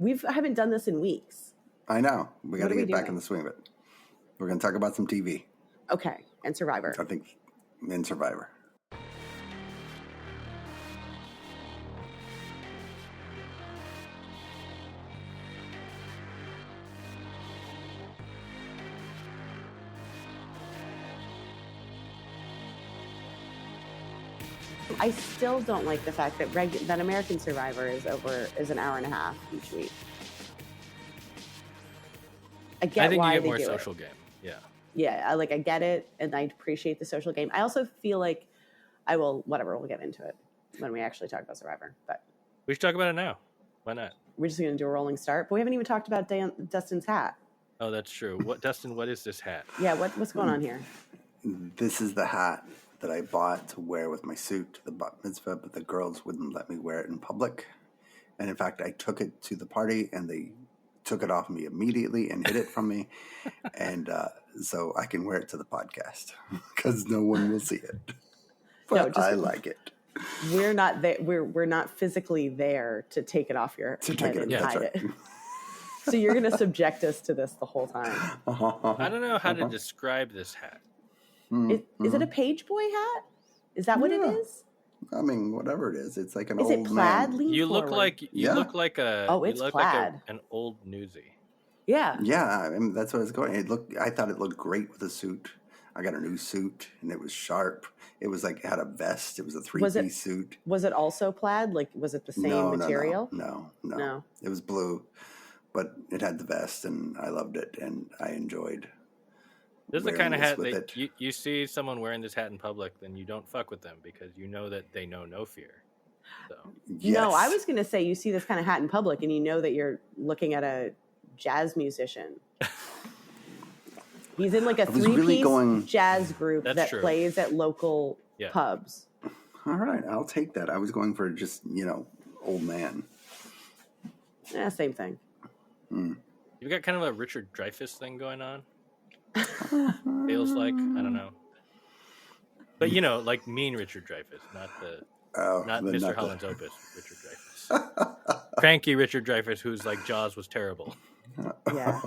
I haven't done this in weeks. I know. We got to get back in the swing of it. We're going to talk about some TV. Okay, and Survivor. I think in Survivor. I still don't like the fact that that American Survivor is an hour and a half each week. I think why you get more social game. Yeah. Yeah, I get it, and I appreciate the social game. I also feel like we'll get into it when we actually talk about Survivor. But we should talk about it now. Why not? We're just going to do a rolling start, but we haven't even talked about Dustin's hat. Oh, that's true. Dustin, what is this hat? Yeah, what's going on here? This is the hat that I bought to wear with my suit to the bat mitzvah, but the girls wouldn't let me wear it in public. And in fact, I took it to the party, and they took it off me immediately and hid it from me. And so I can wear it to the podcast because no one will see it. But I like it. We're not there. We're not physically there to take it off your head and hide it. So you're going to subject us to this the whole time. I don't know how to describe this hat. Is it a page boy hat? Is that what it is? I mean, whatever it is, it's like an old man. Is it plaid? Man. You look like it's plaid. An old newsie. Yeah. Yeah, I mean, that's what it's going. I thought it looked great with a suit. I got a new suit, and it was sharp. It was it had a vest. It was a three-piece suit. Was it also plaid? Was it the same material? No. It was blue, but it had the vest, and I loved it, and I enjoyed. This is the kind of hat that you see someone wearing this hat in public, then you don't fuck with them because you know that they know no fear. So. Yes. No, I was going to say you see this kind of hat in public, and you know that you're looking at a jazz musician. He's in a three-piece jazz group that plays at local pubs. All right, I'll take that. I was going for just, old man. Yeah, same thing. You've got kind of a Richard Dreyfuss thing going on. Feels like, I don't know. But, like mean Richard Dreyfuss, not Mr. Holland's Opus Richard Dreyfuss. Cranky Richard Dreyfuss, who's like Jaws was terrible. Yeah.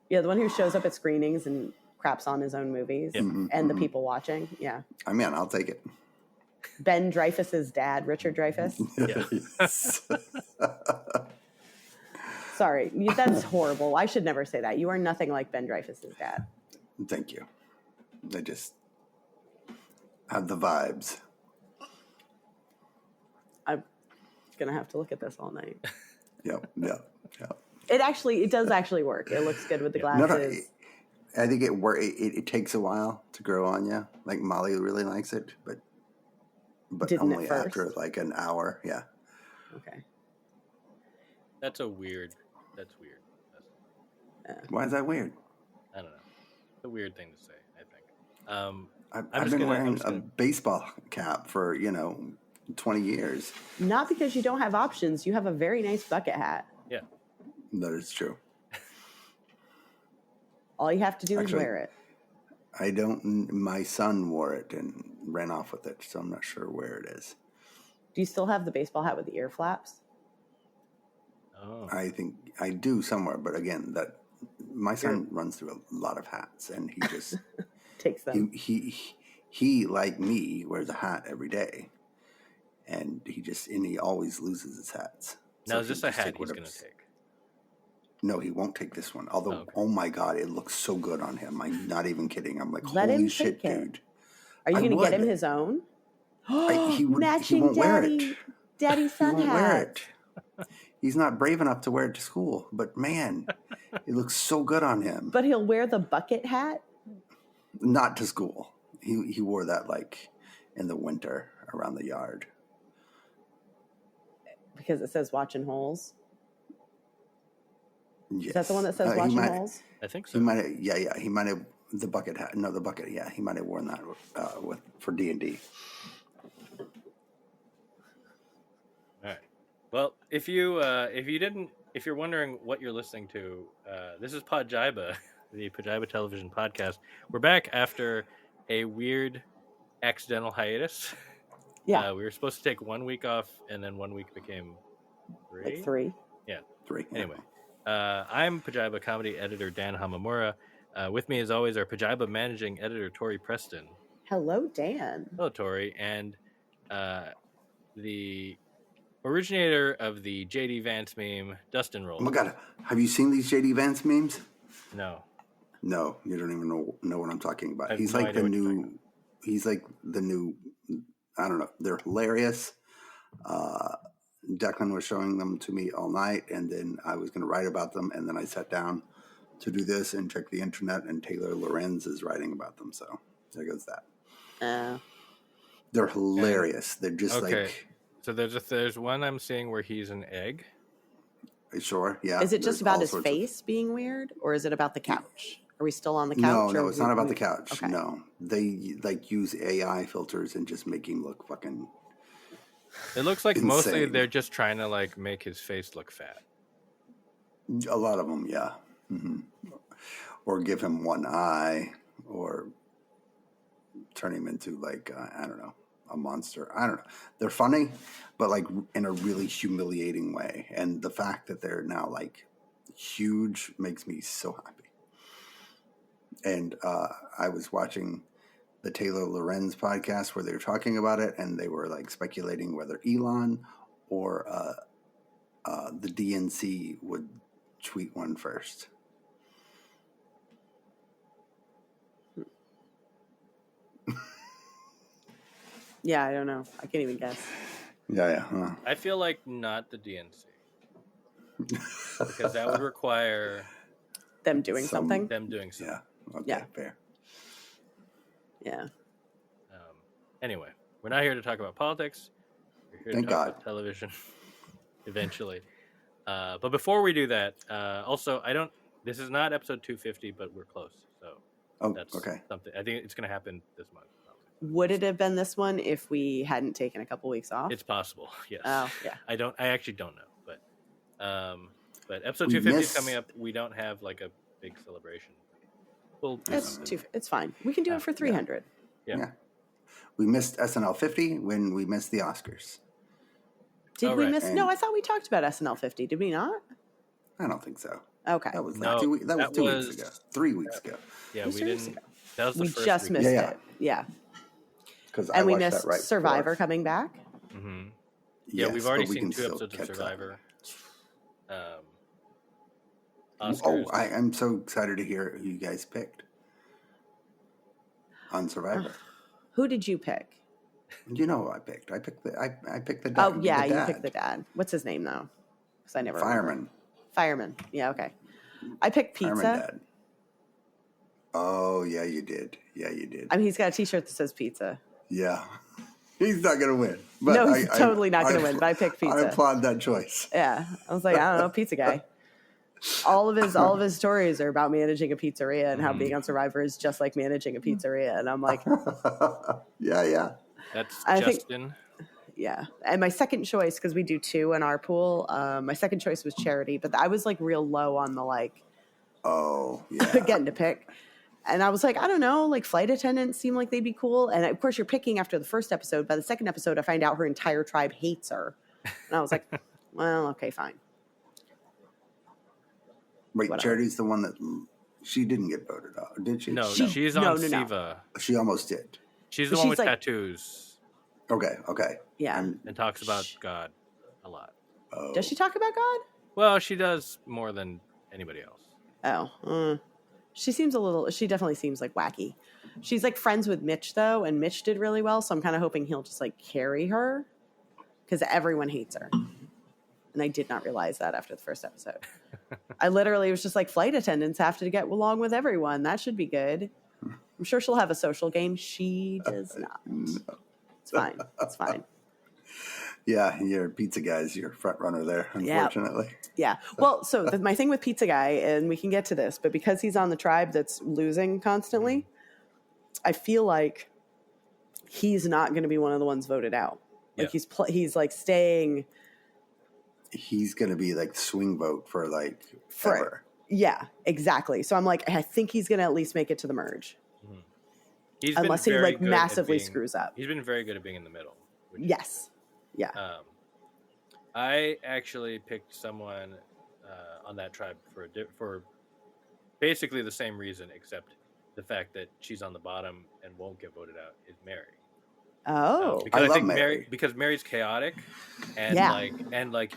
Yeah, the one who shows up at screenings and craps on his own movies and the people watching. Yeah. I mean, I'll take it. Ben Dreyfuss's dad, Richard Dreyfuss. Yes. Sorry, that's horrible. I should never say that. You are nothing like Ben Dreyfuss's dad. Thank you. I just have the vibes. I'm going to have to look at this all night. Yep. It does actually work. It looks good with the glasses. No, I think it takes a while to grow on you. Like Molly really likes it, but didn't only after an hour. Yeah. Okay. That's weird. Why is that weird? I don't know. It's a weird thing to say, I think. I've been wearing a baseball cap for 20 years. Not because you don't have options. You have a very nice bucket hat. Yeah. That is true. All you have to do is wear it. I don't. My son wore it and ran off with it, so I'm not sure where it is. Do you still have the baseball hat with the ear flaps? Oh. I think I do somewhere, but again, my son runs through a lot of hats, and he just takes them. He like me wears a hat every day, and he always loses his hats. Now, is this a hat he's going to take? No, he won't take this one. Although, oh my God, it looks so good on him. I'm not even kidding. I'm like, holy shit, dude. Are you going to get him his own? Matching he won't wear it. Daddy son hat. Wear it. He's not brave enough to wear it to school, but man, it looks so good on him. But he'll wear the bucket hat? Not to school. He wore that in the winter around the yard. Because it says watching holes? Yes. Is that the one that says watching holes? I think so. He might have, he might have the bucket hat. No, the bucket, yeah. He might have worn that for D&D. All right. Well, if you're wondering what you're listening to, this is Podjiba, the Podjiba Television Podcast. We're back after a weird accidental hiatus. Yeah. We were supposed to take 1 week off, and then 1 week became 3. Like 3. Yeah. 3. Anyway, I'm Pajiba comedy editor Dan Hamamura. With me, as always, are Pajiba managing editor Tori Preston. Hello, Dan. Hello, Tori. And the originator of the JD Vance meme, Dustin Rolls. Oh my God. Have you seen these JD Vance memes? No. No, you don't even know what I'm talking about. He's like the new, I don't know. They're hilarious. Declan was showing them to me all night, and then I was going to write about them, and then I sat down to do this and check the internet, and Taylor Lorenz is writing about them. So there goes that. They're hilarious. They're just like... So there's one I'm seeing where he's an egg. Sure, yeah. Is it just about his face being weird, or is it about the couch? Are we still on the couch? No, it's not about the couch. Okay. No, they like use AI filters and just make him look fucking... It looks like insane. Mostly they're just trying to like make his face look fat. A lot of them, yeah. Mm-hmm. Or give him one eye, or turn him into like, I don't know, a monster. I don't know. They're funny, but like in a really humiliating way. And the fact that they're now like huge makes me so happy. And I was watching the Taylor Lorenz podcast where they were talking about it, and they were like speculating whether Elon or the DNC would tweet one first. Yeah, I don't know. I can't even guess. Yeah. I feel like not the DNC. Because that would require... Them doing something? Them doing something. Yeah. Okay, yeah. Fair. Yeah. Anyway, we're not here to talk about politics. We're here Thank to talk God. about television eventually. But before we do that, also, this is not episode 250, but we're close. So that's okay. Something. I think it's going to happen this month. Would it have been this one if we hadn't taken a couple weeks off? It's possible, yes. Oh, yeah. I actually don't know, but episode 250 is coming up. We don't have like a big celebration. It's fine. We can do it for 300. Yeah. We missed SNL 50 when we missed the Oscars. Did we miss? No, I thought we talked about SNL 50. Did we not? I don't think so. Okay. That was 2 weeks ago. 3 weeks ago. Yeah, we didn't. That was the first. We just missed it. Yeah. And we missed Survivor coming back. Mm-hmm. Yes, yeah, we've already seen 2 episodes of Survivor. Oscars. I'm so excited to hear who you guys picked on Survivor. Who did you pick? You know who I picked. I picked the dad. Oh yeah, you picked the dad. What's his name though? Because I never remember. Fireman. Yeah, okay. I picked Pizza. Fireman Dad. Oh yeah, you did. I mean, he's got a T-shirt that says Pizza. Yeah, he's not gonna win. But no, he's totally not gonna win. But I picked Pizza. I applaud that choice. Yeah, I was like, I don't know, Pizza guy. All of his stories are about managing a pizzeria and how being on Survivor is just like managing a pizzeria. And I'm like, yeah. That's think, Justin. yeah. And my second choice, because we do 2 in our pool, my second choice was Charity, but I was like real low on the like, getting to pick. And I was like, I don't know, like flight attendants seem like they'd be cool. And of course you're picking after the first episode. By the second episode, I find out her entire tribe hates her. And I was like, well, okay, fine. Wait, whatever. Charity's the one that she didn't get voted out, did she? No, she's on Siva. She almost did. She's the one with tattoos. Okay. Yeah. And talks about God a lot. Oh. Does she talk about God? Well, she does more than anybody else. Oh. She definitely seems like wacky. She's like friends with Mitch though, and Mitch did really well, so I'm kind of hoping he'll just like carry her because everyone hates her. And I did not realize that after the first episode. I literally was just like, flight attendants have to get along with everyone. That should be good. I'm sure she'll have a social game. She does not. No. It's fine. Yeah, your Pizza Guy's your front runner there, unfortunately. Yeah. Well, so my thing with Pizza Guy, and we can get to this, but because he's on the tribe that's losing constantly, I feel like he's not going to be one of the ones voted out. Like he's like staying... He's going to be like swing vote for like forever. Yeah, exactly. So I'm like, I think he's going to at least make it to the merge. Mm-hmm. Unless he like massively screws up. He's been very good at being in the middle. Yes. Yeah. I actually picked someone on that tribe for basically the same reason, except the fact that she's on the bottom and won't get voted out is Mary. Oh, because I love think Mary. because Mary's chaotic, and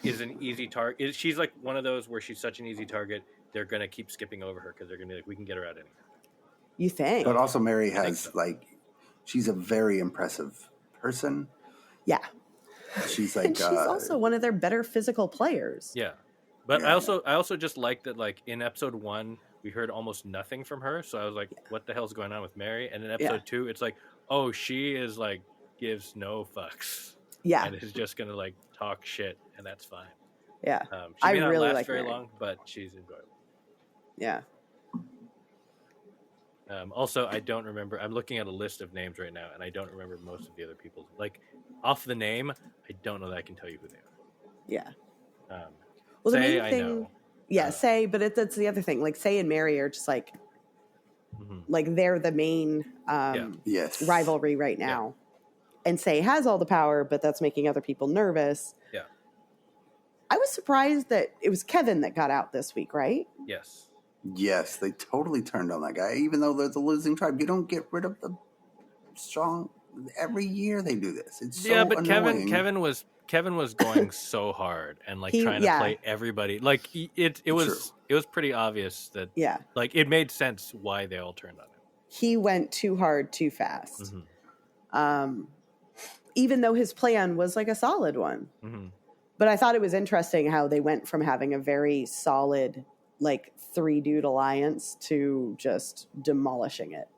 is an easy target. She's like one of those where she's such an easy target. They're gonna keep skipping over her because they're gonna be like, we can get her out anytime. You think? But also, Mary has so. she's a very impressive person. Yeah. She's like, And she's also one of their better physical players. Yeah, but I also just like that. Like in episode 1, we heard almost nothing from her, so I was like, what the hell's going on with Mary? And in episode 2, it's like, oh, she is like gives no fucks. Yeah, and is just gonna like talk shit, and that's fine. Yeah, she may not really last like very Mary. long, but she's enjoyable. Yeah. Also, I don't remember. I'm looking at a list of names right now, and I don't remember most of the other people's. Like off the name, I don't know that I can tell you who they are. Yeah. Well, the main I thing, know. Yeah, Say, but that's the other thing. Like Say and Mary are just like, like they're the main rivalry right now. Yeah. And Say has all the power, but that's making other people nervous. Yeah. I was surprised that it was Kevin that got out this week, right? Yes. Yes, they totally turned on that guy. Even though there's a losing tribe, you don't get rid of the strong. Every year they do this. It's so but annoying. Kevin was going so hard and like trying to play everybody. Like it was pretty obvious that like it made sense why they all turned on him. He went too hard too fast. Even though his plan was like a solid one. But I thought it was interesting how they went from having a very solid like 3-dude alliance to just demolishing it.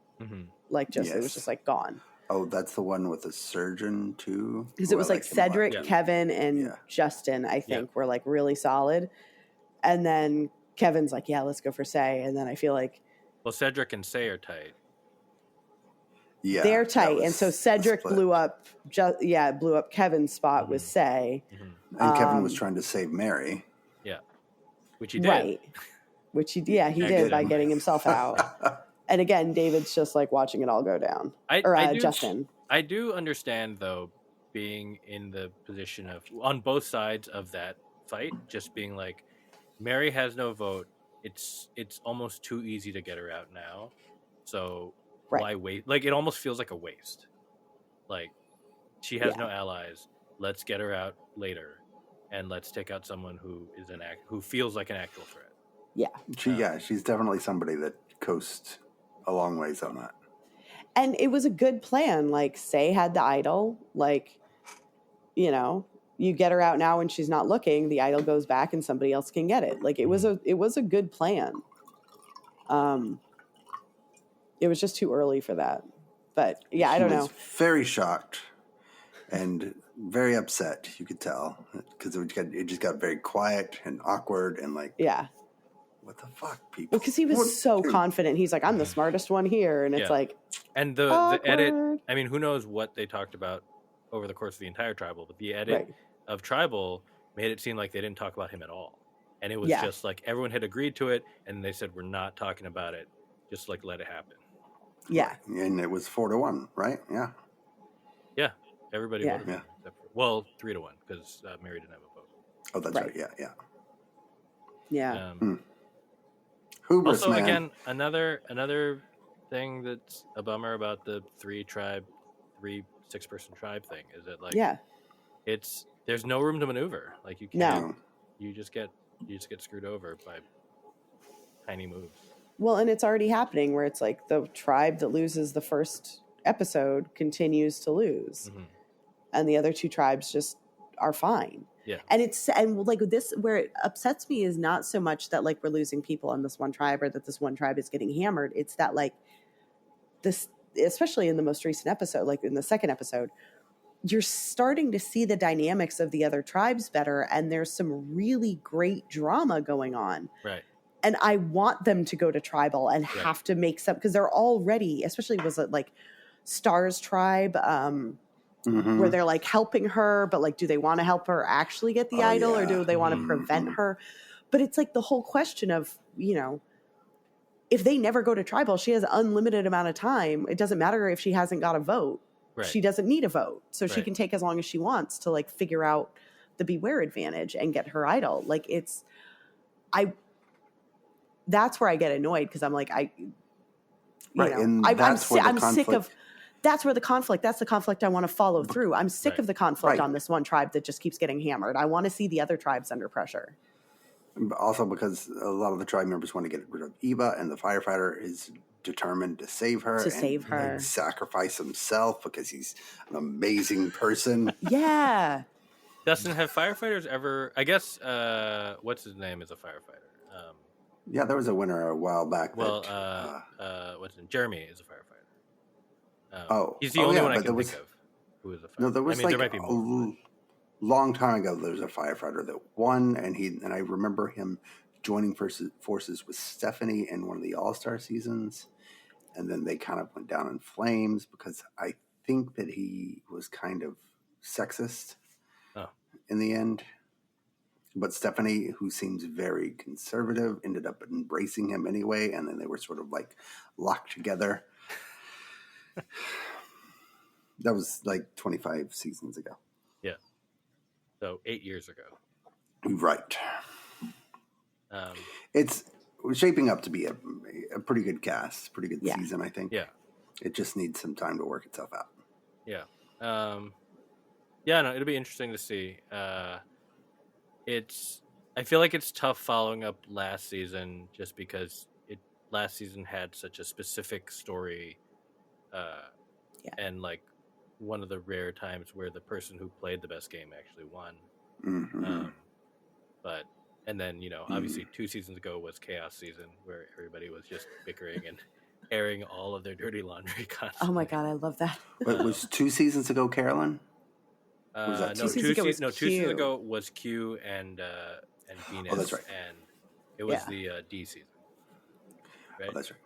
Like it was just like gone. Oh, that's the one with the surgeon too? Because it was like Cedric, Kevin, and Justin, I think, were like really solid. And then Kevin's like, yeah, let's go for Say. And then I feel like... Well, Cedric and Say are tight. Yeah. They're tight. And so Cedric blew up Kevin's spot with Say. And Kevin was trying to save Mary. Yeah. Which he did. Right. Which he did by getting himself out. And again, David's just like watching it all go down. Justin. I do understand, though, being in the position of, on both sides of that fight, just being like, Mary has no vote. It's almost too easy to get her out now. So why wait? Like, it almost feels like a waste. Like, she has no allies. Let's get her out later. And let's take out someone who is who feels like an actual threat. Yeah. She's definitely somebody that coasts a long ways on that. And it was a good plan. Like, Say had the idol. Like, you know, you get her out now when she's not looking. The idol goes back and somebody else can get it. Like, it was a good plan. It was just too early for that. But yeah, I don't know. Very shocked and very upset. You could tell because it just got very quiet and awkward and like what the fuck, people? Well, because he was confident. He's like, I'm the smartest one here. And it's like... And the edit... I mean, who knows what they talked about over the course of the entire Tribal, but the edit of Tribal made it seem like they didn't talk about him at all. And it was just like everyone had agreed to it, and they said, we're not talking about it. Just like let it happen. Yeah. And it was 4-1, right? Yeah. Yeah. Everybody voted. Yeah. Well, 3-1, because Mary didn't have a vote. Oh, that's right. Yeah. Yeah. Hubris, also, man. again, another thing that's a bummer about the 6-person tribe thing is that like there's no room to maneuver. Like you can't. You just get screwed over by tiny moves. Well, and it's already happening where it's like the tribe that loses the first episode continues to lose, and the other 2 tribes just are fine. Yeah. And like this, where it upsets me is not so much that like we're losing people on this one tribe or that this one tribe is getting hammered. It's that like this, especially in the most recent episode, like in the second episode, you're starting to see the dynamics of the other tribes better. And there's some really great drama going on. Right. And I want them to go to tribal and have to make some, because they're already, especially was it like Star's tribe, where they're like helping her, but like, do they want to help her actually get the idol or do they want to prevent her? But it's like the whole question of, you know, if they never go to tribal, she has an unlimited amount of time. It doesn't matter if she hasn't got a vote. Right. She doesn't need a vote. So she can take as long as she wants to like figure out the beware advantage and get her idol. Like that's where I get annoyed because I'm like, and I'm sick of. That's where the conflict. That's the conflict I want to follow through. I'm sick of the conflict on this one tribe that just keeps getting hammered. I want to see the other tribes under pressure. Also, because a lot of the tribe members want to get rid of Eva, and the firefighter is determined to save her. And sacrifice himself because he's an amazing person. Yeah. Dustin, have firefighters ever? I guess what's his name is a firefighter. Yeah, there was a winner a while back. Well, what's his name? Jeremy is a firefighter. He's the only one I can think of who is a firefighter. No, there was there might be more. Long time ago, there was a firefighter that won, and I remember him joining forces with Stephanie in one of the All-Star seasons, and then they kind of went down in flames because I think that he was kind of sexist in the end. But Stephanie, who seems very conservative, ended up embracing him anyway, and then they were sort of like locked together. That was like 25 seasons ago. Yeah. So 8 years ago. Right. It's shaping up to be a pretty good cast, pretty good season, I think. Yeah. It just needs some time to work itself out. Yeah. No, it'll be interesting to see. I feel like it's tough following up last season just because last season had such a specific story. And like one of the rare times where the person who played the best game actually won. Mm-hmm. And then, obviously 2 seasons ago was Chaos season where everybody was just bickering and airing all of their dirty laundry constantly. Oh my God, I love that. But was 2 seasons ago Carolyn? No, 2 seasons ago was Q and Venus. Oh, that's right. And it was the D season. Right? Oh, that's right.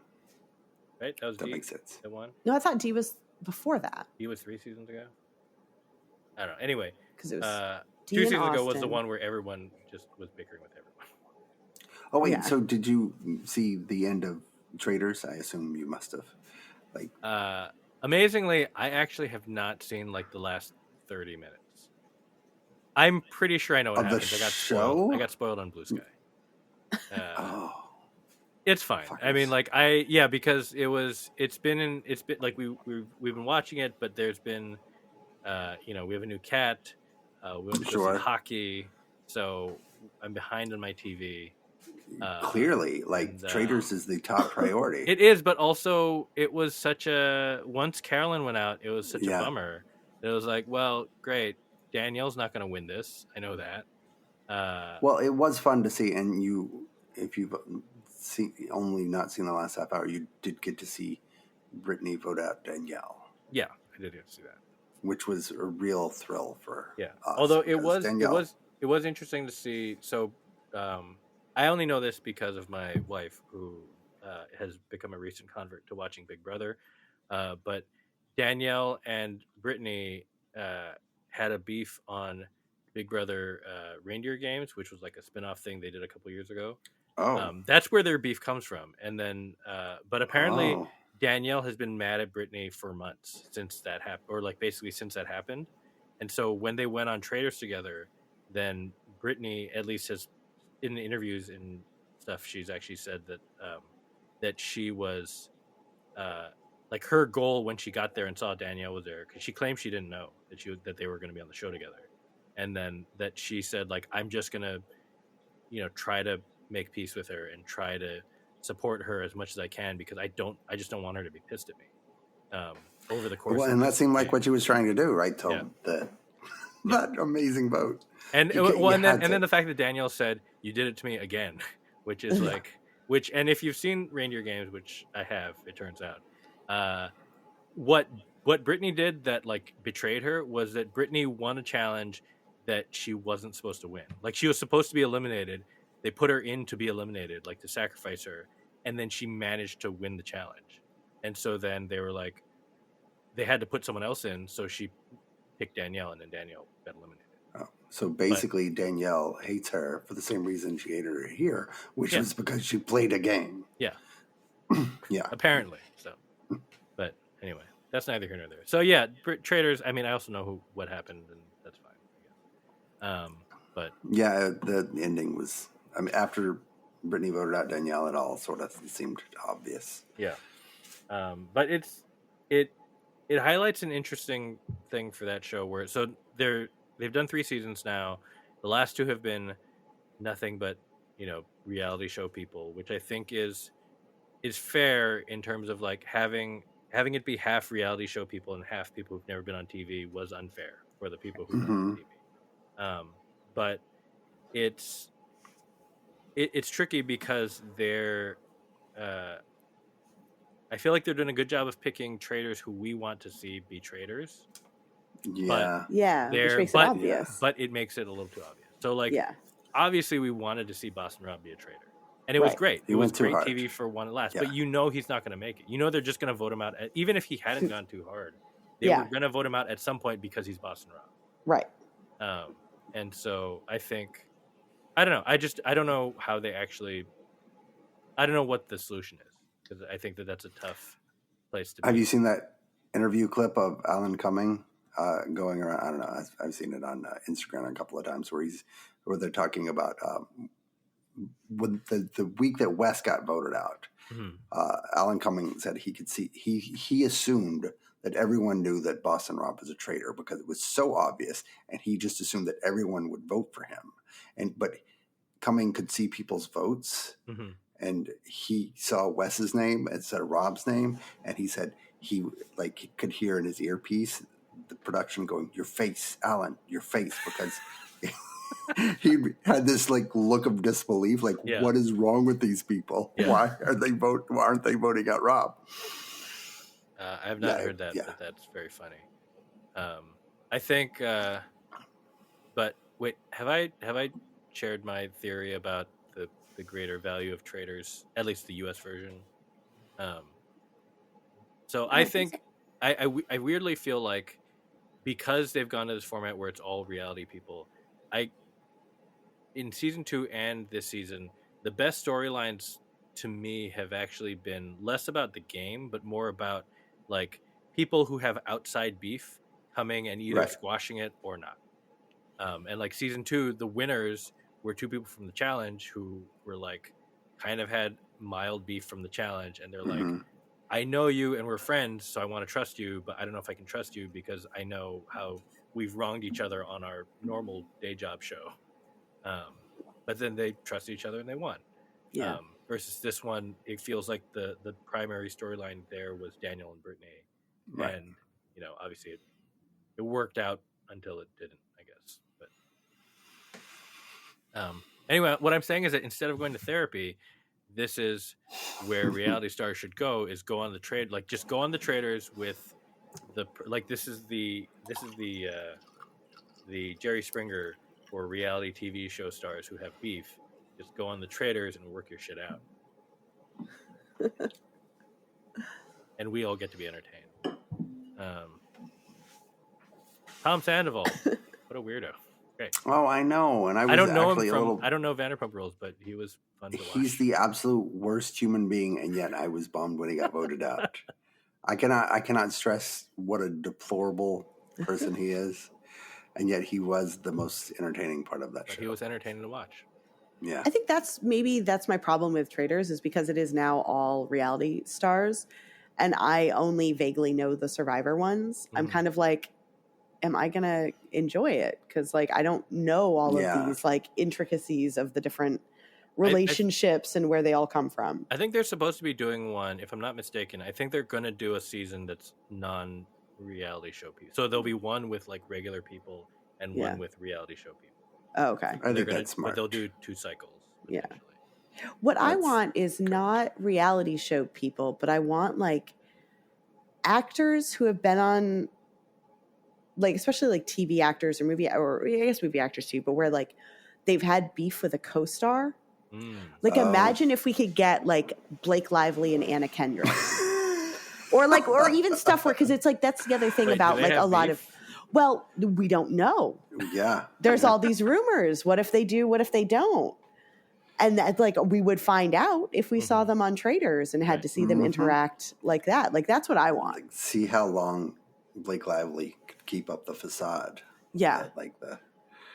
Right? That was that D makes sense. that won? No, I thought D was before that. D was 3 seasons ago? I don't know. Anyway, because it was 2 seasons ago was the one where everyone just was bickering with everyone. Oh, wait. Yeah. So did you see the end of Traitors? I assume you must have. Amazingly, I actually have not seen like the last 30 minutes. I'm pretty sure I know what happens. I got spoiled on Blue Sky. It's fine. Fuckers. I mean, because it's been like we've been watching it, but there's been, we have a new cat. We went to go see hockey, so I'm behind on my TV. Clearly, Traitors is the top priority. It is, but also it was once Carolyn went out, it was such a bummer. It was like, well, great. Danielle's not going to win this. I know that. Well, it was fun to see, and if you've only not seen the last half hour, you did get to see Brittany vote out Danielle. Yeah, I did get to see that, which was a real thrill for us. Although it was interesting to see. So I only know this because of my wife, who has become a recent convert to watching Big Brother. But Danielle and Brittany had a beef on Big Brother Reindeer Games, which was like a spin-off thing they did a couple years ago. That's where their beef comes from. And then, but apparently Danielle has been mad at Brittany for months since that happened, or like basically since that happened. And so when they went on Traitors together, then Brittany, at least has in the interviews and stuff, she's actually said that that she was like her goal when she got there and saw Danielle was there, because she claimed she didn't know that they were going to be on the show together, and then that she said like, I'm just gonna try to make peace with her and try to support her as much as I can, because I just don't want her to be pissed at me over the course. Well, and that seemed like what she was trying to do, right? That amazing vote. And then the fact that Danielle said, "You did it to me again," which is like, and if you've seen Reindeer Games, which I have, it turns out, what Brittany did that like betrayed her was that Brittany won a challenge that she wasn't supposed to win. Like, she was supposed to be eliminated. They put her in to be eliminated, like to sacrifice her, and then she managed to win the challenge. And so then they were like, they had to put someone else in, so she picked Danielle, and then Danielle got eliminated. Oh, so basically, Danielle hates her for the same reason she hated her here, which was because she played a game. Yeah. Yeah. Apparently. So, but anyway, that's neither here nor there. So yeah, Traitors. I mean, I also know what happened, and that's fine. But yeah, the ending was. I mean, after Brittany voted out Danielle, it all sort of seemed obvious. Yeah. But it highlights an interesting thing for that show where they've done 3 seasons now. The last 2 have been nothing but, reality show people, which I think is fair in terms of like having it be half reality show people and half people who've never been on TV was unfair for the people who've been on TV. But it's tricky because they're I feel like they're doing a good job of picking traitors who we want to see be traitors. Yeah. Which makes it obvious. But it makes it a little too obvious. So like, obviously we wanted to see Boston Rob be a traitor. And it was great. It was great TV for one last. Yeah. But he's not going to make it. They're just going to vote him out. Even if he hadn't gone too hard, they were going to vote him out at some point because he's Boston Rob. Right. And so I think, I don't know. I don't know how they actually, I don't know what the solution is. Because I think that's a tough place to be. Have you seen that interview clip of Alan Cumming going around? I don't know. I've seen it on Instagram a couple of times where they're talking about when the week that Wes got voted out. Alan Cumming said he could see he assumed that everyone knew that Boston Rob was a traitor because it was so obvious, and he just assumed that everyone would vote for him. But Cumming could see people's votes. And he saw Wes's name instead of Rob's name, and he said he could hear in his earpiece the production going, "Your face, Alan, your face," because he had this look of disbelief, what is wrong with these people? Yeah. Why aren't they voting out Rob? I have not heard that, but that's very funny. I think, but wait, have I shared my theory about the greater value of traitors, at least the U.S. version? So I think I weirdly feel like because they've gone to this format where it's all reality people, in season 2 and this season, the best storylines to me have actually been less about the game, but more about like people who have outside beef coming and either squashing it or not. And like season 2, the winners were 2 people from the challenge who were like kind of had mild beef from the challenge, and they're like, I know you and we're friends, so I want to trust you, but I don't know if I can trust you because I know how we've wronged each other on our normal day job show. But then they trusted each other and they won. Versus this one, it feels like the primary storyline there was Daniel and Brittany. And obviously it worked out until it didn't, I guess. But anyway, what I'm saying is that instead of going to therapy, this is where reality stars should go, is go on the trade, just go on the Traitors with this is the Jerry Springer for reality TV show stars who have beef. Just go on the Traitors and work your shit out. And we all get to be entertained. Tom Sandoval, what a weirdo. Okay. Oh, I know, and I don't know him from. I don't know Vanderpump Rules, but he was fun to watch. He's the absolute worst human being, and yet I was bummed when he got voted out. I cannot stress what a deplorable person he is, and yet he was the most entertaining part of that show. He was entertaining to watch. Yeah, I think that's my problem with Traitors, is because it is now all reality stars, and I only vaguely know the Survivor ones. I'm kind of like, am I gonna enjoy it? Because I don't know all of these intricacies of the different relationships and where they all come from. I think they're supposed to be doing one, if I'm not mistaken. I think they're gonna do a season that's non-reality show people. So there'll be one with regular people and one with reality show people. Oh, okay. I think that's smart. But they'll do 2 cycles. Yeah. What I want is not reality show people, but I want actors who have been on, especially TV actors or movie actors too, but where they've had beef with a co-star. Imagine if we could get Blake Lively and Anna Kendrick, or even stuff where, because it's that's the other thing about a lot of. Well, we don't know. Yeah. There's all these rumors. What if they do? What if they don't? And that, we would find out if we saw them on Traitors and had to see them interact like that. That's what I want. See how long Blake Lively could keep up the facade. Yeah.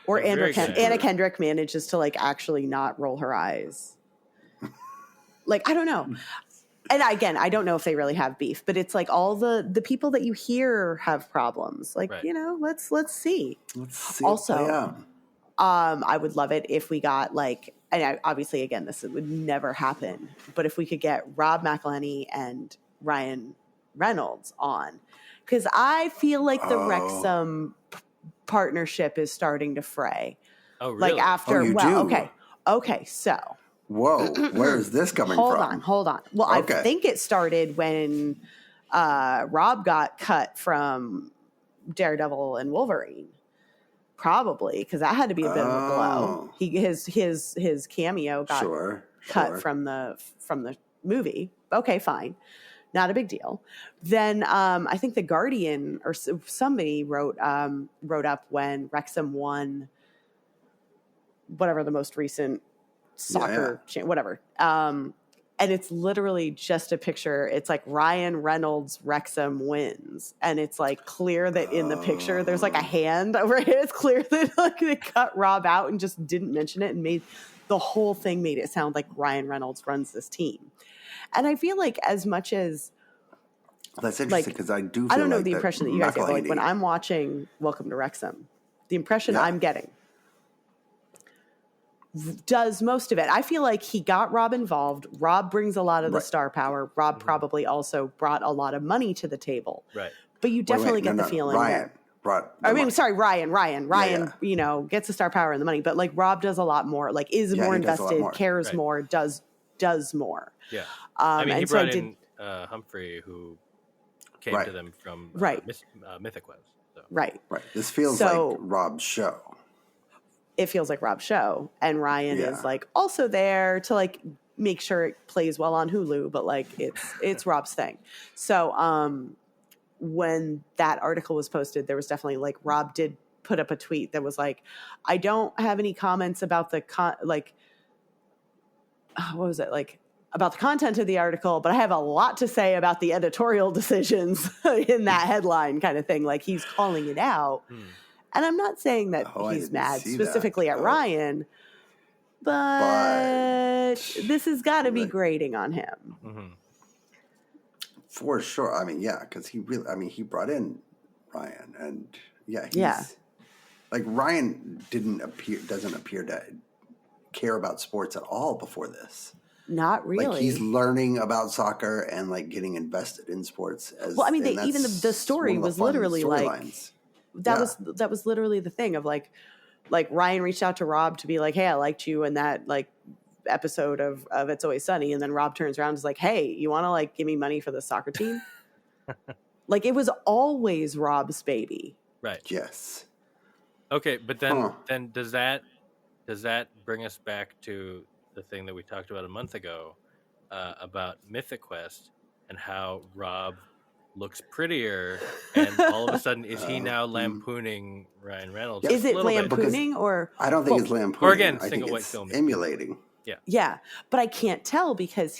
Or Anna Kendrick manages to actually not roll her eyes. Like, I don't know. And again, I don't know if they really have beef, but it's like all the people that you hear have problems. Like, Right. you know, let's see. Let's see Also, it play out. I would love it if we got like, and obviously, again, this would never happen, but if we could get Rob McElhenney and Ryan Reynolds on, because I feel like the Wrexham partnership is starting to fray. Oh, really? Like after, you well, do? okay, so. Whoa, where is this coming from? Hold on. Well, I think it started when Rob got cut from Daredevil and Wolverine. Probably, because that had to be a bit of a blow. His cameo got cut from the movie. Okay, fine, not a big deal. Then I think the Guardian or somebody wrote up when Wrexham won whatever the most recent soccer whatever. And it's literally just a picture. It's like Ryan Reynolds Wrexham wins. And it's like clear that in the picture there's like a hand over here. It's clear that like they cut Rob out and just didn't mention it and made the whole thing made it sound like Ryan Reynolds runs this team. And I feel like as much as that's interesting because I do feel I don't know like the impression that you guys get, but like when I'm watching Welcome to Wrexham, the impression I'm getting does most of it. I feel like he got Rob involved. Rob brings a lot of the star power. Rob probably also brought a lot of money to the table. Right. But you definitely get the feeling Ryan brought Ryan, you know, gets the star power and the money, but like Rob does a lot more, like is more invested, cares more, does more. Yeah. I mean, he brought in Humphrey, who came to them from Mythic Quest. So. Right. This feels like Rob's show. It feels like Rob's show, and Ryan is like also there to like make sure it plays well on Hulu, but like it's Rob's thing. So when that article was posted, there was definitely like Rob did put up a tweet that was like, I don't have any comments about the what was it like about the content of the article, but I have a lot to say about the editorial decisions in that headline kind of thing. Like he's calling it out. And I'm not saying that he's mad specifically at Ryan, but this has got to be grating on him. Mm-hmm. For sure. I mean, because he brought in Ryan, and like Ryan doesn't appear to care about sports at all before this. Not really. Like he's learning about soccer and like getting invested in sports. Even the story was literally like. That was literally the thing of like Ryan reached out to Rob to be like, hey, I liked you in that like episode of It's Always Sunny, and then Rob turns around and is like, hey, you want to like give me money for the soccer team? Like it was always Rob's baby. Right. Yes. Okay, but then does that bring us back to the thing that we talked about a month ago about Mythic Quest and how Rob looks prettier, and all of a sudden is he now lampooning Ryan Reynolds? Is it lampooning or I don't think it's lampooning. Or again, single white film emulating. Yeah, but I can't tell because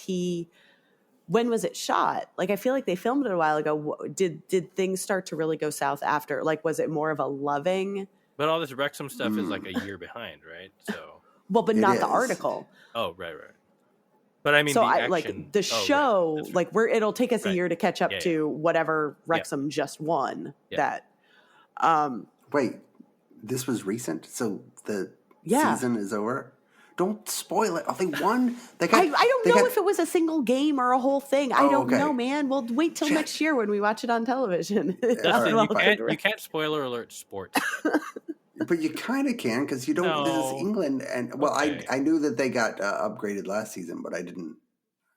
when was it shot? Like I feel like they filmed it a while ago. Did things start to really go south after? Like was it more of a loving? But all this Wrexham stuff is like a year behind, right? So but not the article. Oh, right. But I mean, so the action, like the show, right. like it'll take us a year to catch up to whatever Wrexham just won. Yeah. That. Wait, this was recent, so the season is over. Don't spoil it. Oh, they won. I don't know if it was a single game or a whole thing. I don't know, man. We'll wait till next year when we watch it on television. You can't spoiler alert sports. But you kind of can because you don't. No. This is England, and I knew that they got upgraded last season, but I didn't.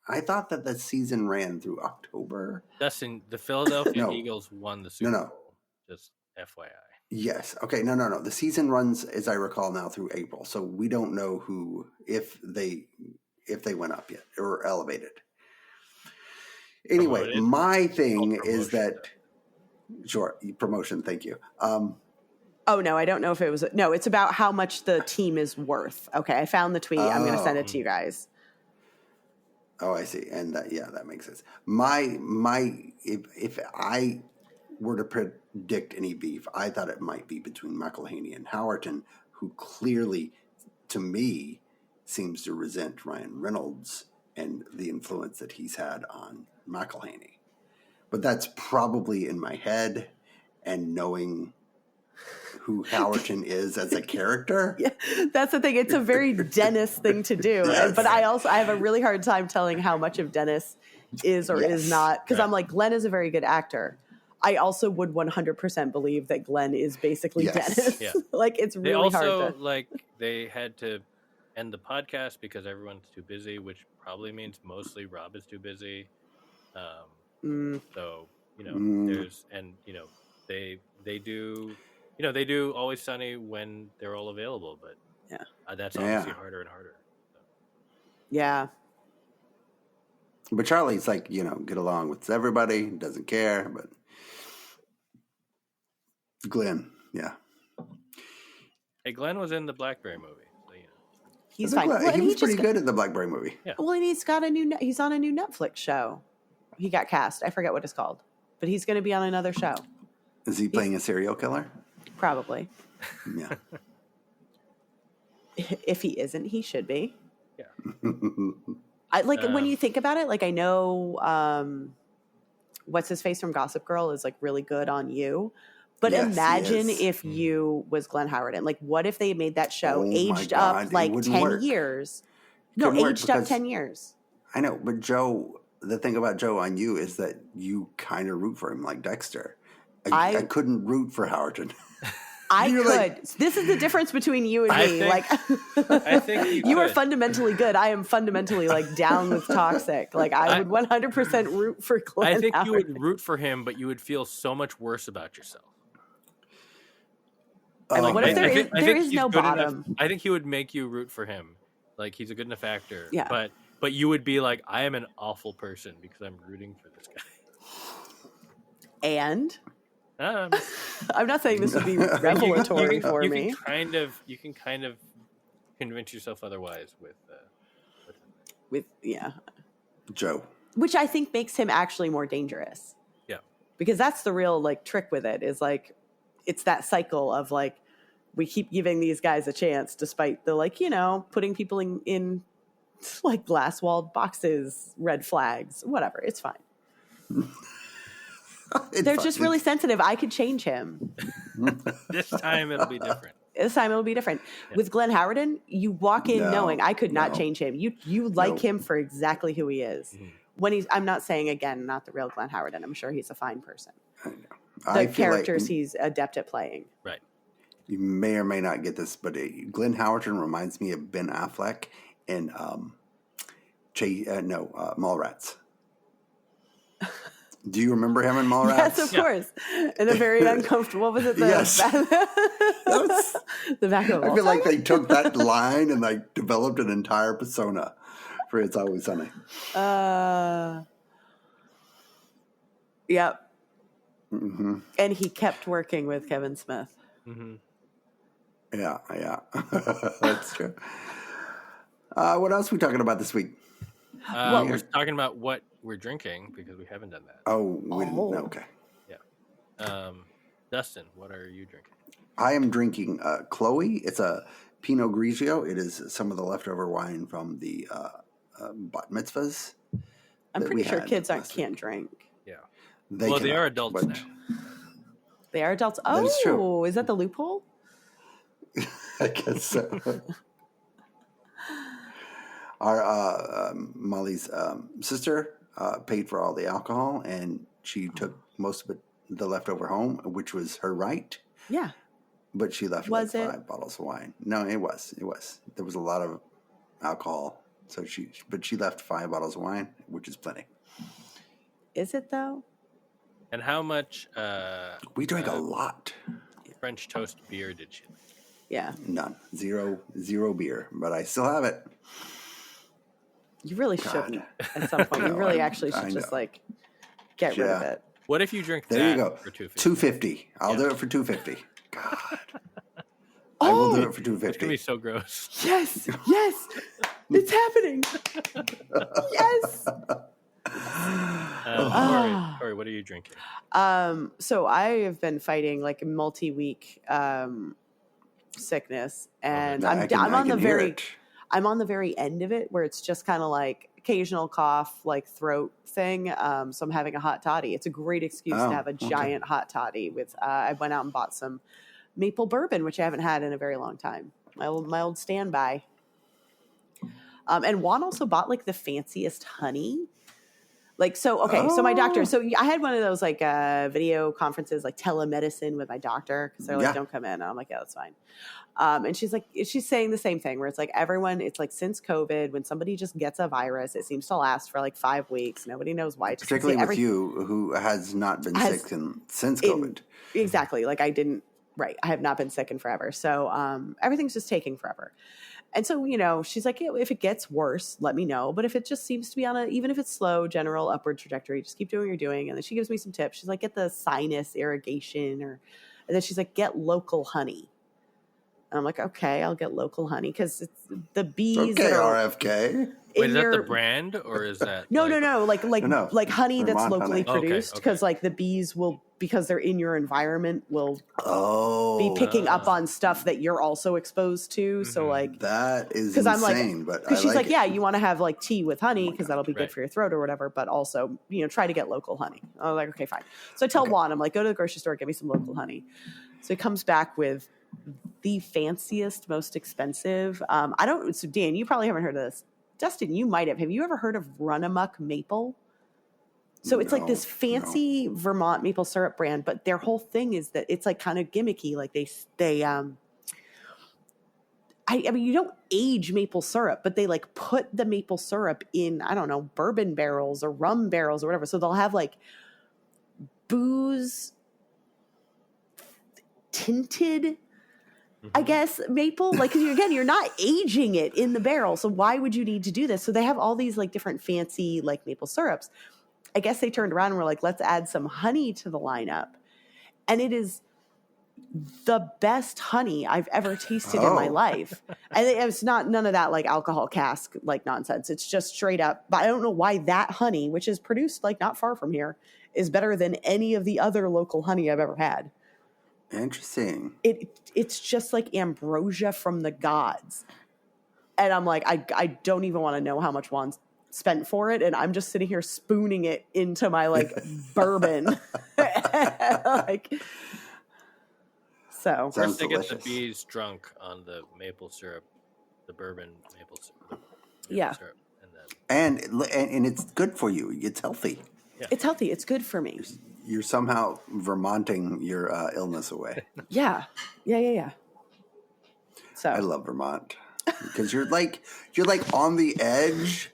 I thought that the season ran through October. Dustin, the Philadelphia Eagles won the Super Bowl. Just FYI. Yes. Okay. No. The season runs, as I recall now, through April, so we don't know if they went up yet or elevated. Anyway, promoted. My thing is that promotion. Thank you. Oh, no, I don't know if it was. No, it's about how much the team is worth. Okay, I found the tweet. I'm going to send it to you guys. Oh, I see. And that makes sense. If I were to predict any beef, I thought it might be between McElhenney and Howerton, who clearly, to me, seems to resent Ryan Reynolds and the influence that he's had on McElhaney. But that's probably in my head, and knowing who Howerton is as a character. Yeah, that's the thing. It's a very Dennis thing to do. Yes. But I have a really hard time telling how much of Dennis is or is not. Because I'm like, Glenn is a very good actor. I also would 100% believe that Glenn is basically Dennis. Yeah. Like, it's really They also, hard to... like, they had to end the podcast because everyone's too busy, which probably means mostly Rob is too busy. So, there's, and, they do... they do Always Sunny when they're all available, but that's obviously harder and harder. So. Yeah. But Charlie's like, get along with everybody, doesn't care, but Glenn, yeah. Hey, Glenn was in the Blackberry movie. So, He's fine. He was pretty good in the Blackberry movie. Yeah. Well, and he's on a new Netflix show. He got cast. I forget what it's called. But he's going to be on another show. Is he playing a serial killer? Probably. Yeah. If he isn't, he should be. Yeah. When you think about it, like, I know what's his face from Gossip Girl is like really good on You. But imagine if You was Glenn Howerton. Like, what if they made that show aged up like 10 years? No, aged up 10 years. I know, but Joe, the thing about Joe on You is that you kind of root for him like Dexter. I couldn't root for Howerton. I could. Like, this is the difference between you and me. I think you are fundamentally good. I am fundamentally like down with toxic. Like, I would 100% root for Glenn. I think Howerton. you would root for him, but you would feel so much worse about yourself. What if there is no bottom? I think he would make you root for him. Like, he's a good enough actor. Yeah. But you would be like, I am an awful person because I'm rooting for this guy. And I'm not saying this would be revelatory for me. You can kind of convince yourself otherwise with Joe, which I think makes him actually more dangerous. Yeah, because that's the real like trick with it is like it's that cycle of like we keep giving these guys a chance despite the putting people in like glass walled boxes, red flags, whatever. It's fine. They're just really sensitive. I could change him. This time it'll be different. Yeah. With Glenn Howerton, you walk in knowing I could not change him. You like him for exactly who he is. Mm-hmm. When I'm not saying, again, not the real Glenn Howerton. I'm sure he's a fine person. The characters he's adept at playing. Right. You may or may not get this, but Glenn Howerton reminds me of Ben Affleck in Mallrats. Do you remember him in Mallrats? Yes, of course. And a very uncomfortable. Was it the the back of? I feel like they took that line and like developed an entire persona for It's Always Sunny. Yep. Mm-hmm. And he kept working with Kevin Smith. Mm-hmm. Yeah, that's true. What else are we talking about this week? We're talking about what we're drinking because we haven't done that. We didn't. Okay. Yeah. Dustin, what are you drinking? I am drinking Chloe. It's a Pinot Grigio. It is some of the leftover wine from the bat mitzvahs. I'm pretty sure kids can't drink. Yeah. They are adults now. They are adults. That is true. Is that the loophole? I guess so. Our Molly's sister paid for all the alcohol, and she took most of it, the leftover home, which was her right. Yeah. But she left 5 bottles of wine. No, it was. There was a lot of alcohol, so she left 5 bottles of wine, which is plenty. Is it though? And how much? We drank a lot. French toast beer did she? Yeah. None. Zero beer, but I still have it. You really shouldn't at some point. You really actually should just get rid of it. What if you drink there that you go. For $2.50. I'll do it for $2.50. God. I will do it for $2.50. It's going to be so gross. Yes. It's happening. Yes. Corey, what are you drinking? So I have been fighting like multi-week sickness, and I'm on the very end of it, where it's just kind of like occasional cough, like throat thing. So I'm having a hot toddy. It's a great excuse to have a giant hot toddy with, I went out and bought some maple bourbon, which I haven't had in a very long time. My old standby. And Juan also bought like the fanciest honey. Like, so, okay. So my doctor, so I had one of those like video conferences, like telemedicine with my doctor. Cause they're like, don't come in. And I'm like, yeah, that's fine. And she's saying the same thing where it's like everyone, it's like since COVID, when somebody just gets a virus, it seems to last for like 5 weeks. Nobody knows why. Particularly with you, who has not been sick since COVID. Exactly. Like I have not been sick in forever. So everything's just taking forever. And so, you know, she's like, if it gets worse, let me know. But if it just seems to be even if it's slow, general upward trajectory, just keep doing what you're doing. And then she gives me some tips. She's like, get the sinus irrigation and then she's like, get local honey. And I'm like, okay, I'll get local honey because it's the bees. Okay, RFK. Wait, is that the brand or is that no, like honey that's locally honey. produced because like the bees will, because they're in your environment, will be picking up on stuff that you're also exposed to. Mm-hmm. So like that is insane. I'm like, but because she's like, yeah, you want to have like tea with honey because that'll be good for your throat or whatever. But also, you know, try to get local honey. I was like, okay, fine. So I tell Juan, I'm like, go to the grocery store, get me some local honey. So he comes back with the fanciest, most expensive. So Dan, you probably haven't heard of this. Dustin, you might have. Have you ever heard of Run Amok Maple? So it's like this fancy Vermont maple syrup brand, but their whole thing is that it's like kind of gimmicky. Like I mean, you don't age maple syrup, but they like put the maple syrup in, I don't know, bourbon barrels or rum barrels or whatever. So they'll have like booze tinted, I guess, maple, like, cause you're not aging it in the barrel. So why would you need to do this? So they have all these like different fancy like maple syrups. I guess they turned around and were like, let's add some honey to the lineup. And it is the best honey I've ever tasted in my life. And it's not none of that like alcohol cask, like nonsense. It's just straight up, but I don't know why that honey, which is produced like not far from here, is better than any of the other local honey I've ever had. Interesting. It's just like ambrosia from the gods. And I'm like, I don't even want to know how much Juan's spent for it. And I'm just sitting here spooning it into my like bourbon. Like, so. First they get the bees drunk on the maple syrup, the bourbon maple syrup. Syrup, and it's good for you. It's healthy. Yeah. It's healthy. It's good for me. You're somehow Vermonting your illness away. Yeah. So I love Vermont because you're like on the edge.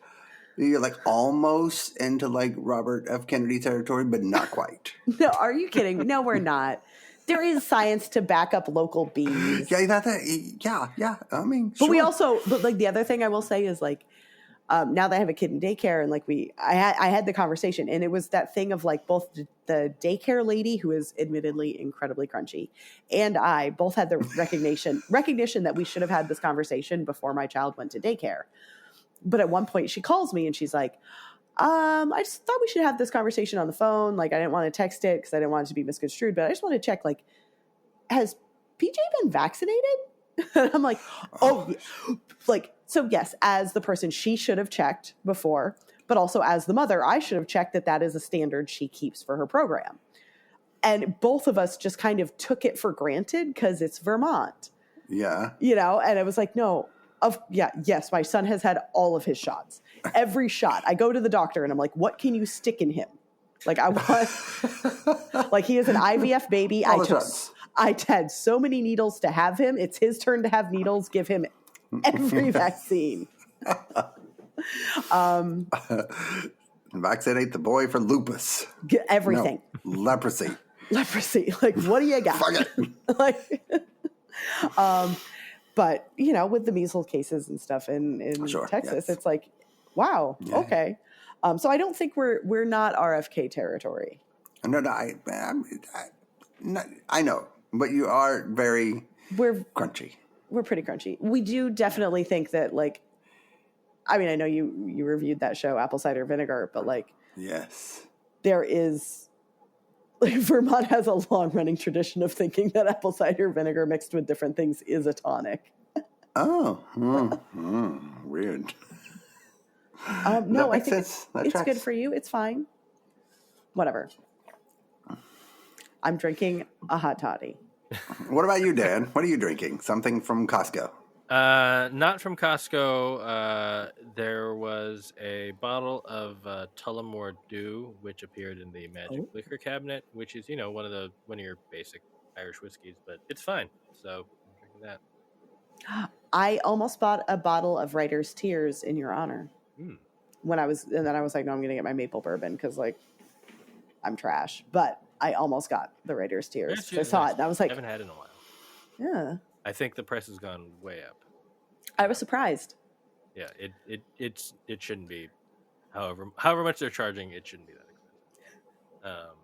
You're like almost into like Robert F. Kennedy territory, but not quite. No, are you kidding? No, we're not. There is science to back up local bees. Yeah. I mean, but but like the other thing I will say is like, now that I have a kid in daycare and like I had the conversation and it was that thing of like both the daycare lady who is admittedly incredibly crunchy and I both had the recognition that we should have had this conversation before my child went to daycare. But at one point she calls me and she's like, I just thought we should have this conversation on the phone. Like I didn't want to text it because I didn't want it to be misconstrued, but I just want to check like, has PJ been vaccinated? And I'm like, like, so yes, as the person, she should have checked before, but also as the mother, I should have checked that is a standard she keeps for her program. And both of us just kind of took it for granted because it's Vermont. Yeah. You know, and I was like, yes, my son has had all of his shots. Every shot. I go to the doctor and I'm like, what can you stick in him? Like I want, like he is an IVF baby. I had so many needles to have him. It's his turn to have needles. Give him every vaccine. Vaccinate the boy for lupus. Get everything. No, leprosy. Like, what do you got? Fuck it. Like, but you know, with the measles cases and stuff in Texas, it's like, wow, okay. So I don't think we're not RFK territory. No, I know, but you are we're crunchy. We're pretty crunchy. We do definitely think that, like, I mean, I know you reviewed that show, Apple Cider Vinegar, but like, yes, there is, like, Vermont has a long running tradition of thinking that apple cider vinegar mixed with different things is a tonic. Oh, weird. No, I makes think sense. That it's good tracks. for you. It's fine. Whatever. I'm drinking a hot toddy. What about you, Dan? What are you drinking? Something from Costco? Not from Costco. There was a bottle of Tullamore Dew, which appeared in the Magic Liquor cabinet, which is one of your basic Irish whiskeys, but it's fine. So I'm drinking that. I almost bought a bottle of Writer's Tears in your honor. And then I was like, no, I'm going to get my maple bourbon because like I'm trash. But I almost got the Writer's Tears. I saw it and I was like, I haven't had it in a while. Yeah. I think the price has gone way up. I was surprised. Yeah, it shouldn't be. However much they're charging, it shouldn't be that expensive.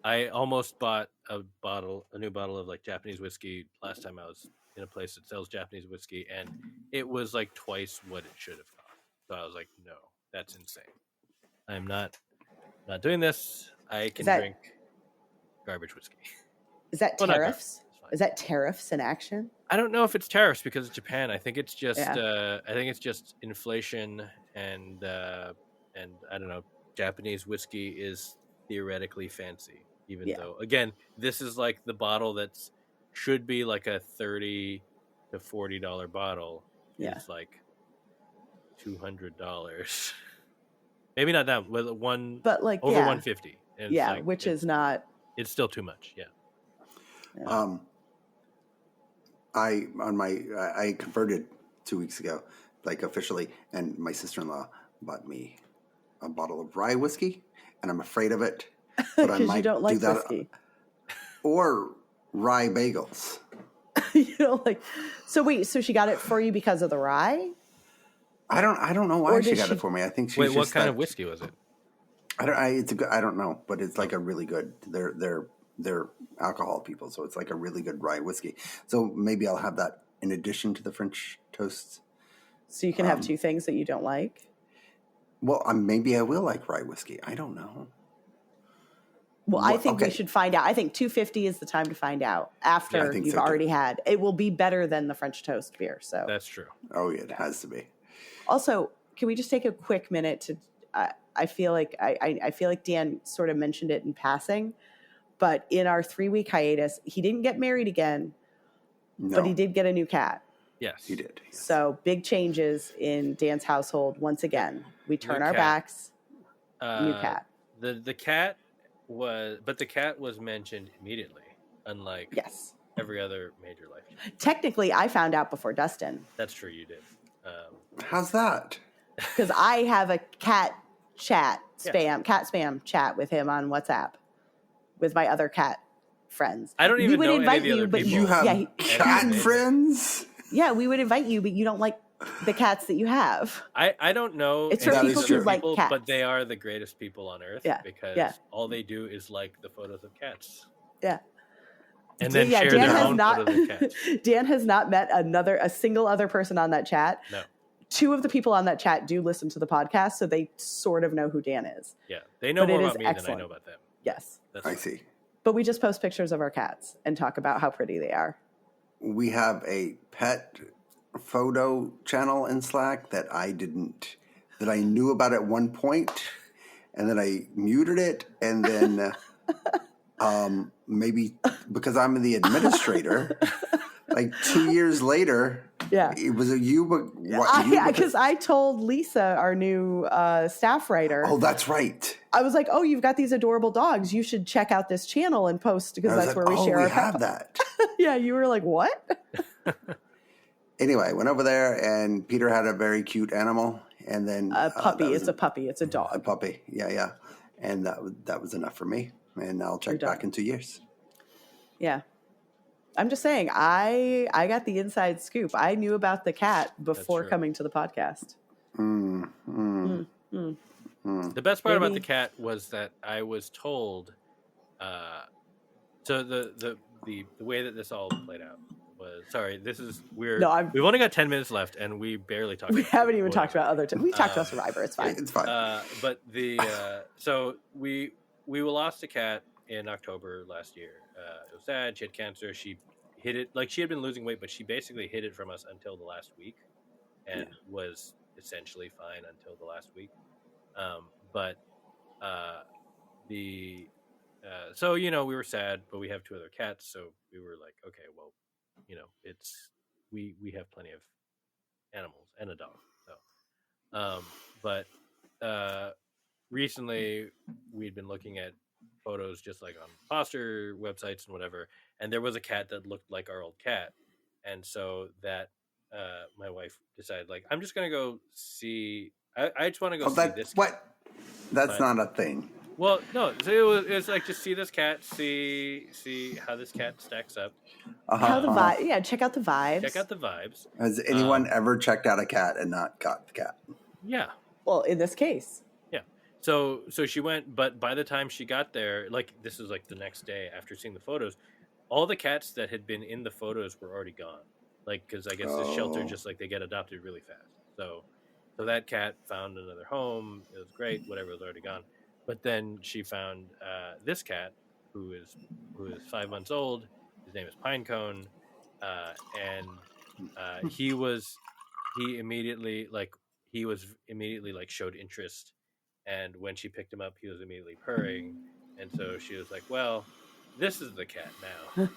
I almost bought a new bottle of like Japanese whiskey last time I was in a place that sells Japanese whiskey, and it was like twice what it should have cost. So I was like, no, that's insane. I'm not doing this. I can drink garbage whiskey. Is that tariffs? Is that tariffs in action? I don't know if it's tariffs because it's Japan. I think it's just inflation and I don't know. Japanese whiskey is theoretically fancy, even though again, this is like the bottle that's should be like a $30 to $40 bottle. It's like $200. Maybe not that, but like over $150. And which is not. It's still too much. Yeah. I converted 2 weeks ago, like officially, and my sister-in-law bought me a bottle of rye whiskey, and I'm afraid of it. But I might you don't like do that, whiskey. Or rye bagels. You don't like. So wait, so she got it for you because of the rye? I don't know why she got it for me. I think she. Wait, what kind of whiskey was it? I don't know, but it's like a really good. They're alcohol people, so it's like a really good rye whiskey. So maybe I'll have that in addition to the French toasts. So you can have two things that you don't like? Well, maybe I will like rye whiskey. I don't know. Well, I think we should find out. I think 250 is the time to find out after you've already had. It will be better than the French toast beer. So that's true. Oh, yeah, it has to be. Also, can we just take a quick minute to? I feel like I feel like Dan sort of mentioned it in passing, but in our 3-week hiatus, he didn't get married again, but he did get a new cat. Yes, he did. Yes. So big changes in Dan's household once again. We turn our backs. New cat. The cat was mentioned immediately, unlike every other major life change. Technically, I found out before Dustin. That's true, you did. How's that? Because I have a cat spam chat with him on WhatsApp with my other cat friends. I don't even know any of the other people. You have cat friends? Yeah, we would invite you, but you don't like the cats that you have. I don't know. It's for people who like cats. But they are the greatest people on earth because all they do is like the photos of cats. Yeah. And then share their own photos of cats. Dan has not met a single other person on that chat. No. 2 of the people on that chat do listen to the podcast, so they sort of know who Dan is. Yeah, they know more about me than I know about them. Yes. I see. But we just post pictures of our cats and talk about how pretty they are. We have a pet photo channel in Slack that I knew about at one point, and then I muted it, and then maybe because I'm the administrator, like 2 years later, it was because I told Lisa, our new staff writer. Oh, that's right. I was like, "Oh, you've got these adorable dogs. You should check out this channel and post because that's where we share our have that." Yeah, you were like, "What?" Anyway, I went over there, and Peter had a very cute animal, and then a puppy. It's a puppy. It's a dog. A puppy. Yeah, and that was enough for me. And I'll check back in 2 years. Yeah. I'm just saying, I got the inside scoop. I knew about the cat before coming to the podcast. The best part about the cat was that I was told. So the way that this all played out was we've only got 10 minutes left, and we barely talked. We haven't even talked about other. We talked about Survivor. It's fine. It's fine. But so we lost a cat in October last year. It was sad. She had cancer. She hid it. Like, she had been losing weight, but she basically hid it from us until the last week, and was essentially fine until the last week. So we were sad, but we have 2 other cats, so we were like, okay, well, it's we have plenty of animals and a dog. So, but recently we'd been looking at photos just like on foster websites and whatever, and there was a cat that looked like our old cat, and so that my wife decided, like, I'm just gonna go see. I just want to go see this cat. What? That's not a thing. Well, no. So it was like, just see this cat, see how this cat stacks up. How the vibe? Yeah, check out the vibes. Check out the vibes. Has anyone ever checked out a cat and not got the cat? Yeah. Well, in this case. Yeah. So she went, but by the time she got there, like, this was like the next day after seeing the photos, all the cats that had been in the photos were already gone. Like, because I guess the shelter, just like, they get adopted really fast. So that cat found another home. It was great. Whatever, was already gone. But then she found this cat who is 5 months old. His name is Pinecone, and he immediately showed interest. And when she picked him up, he was immediately purring. And so she was like, "Well, this is the cat now."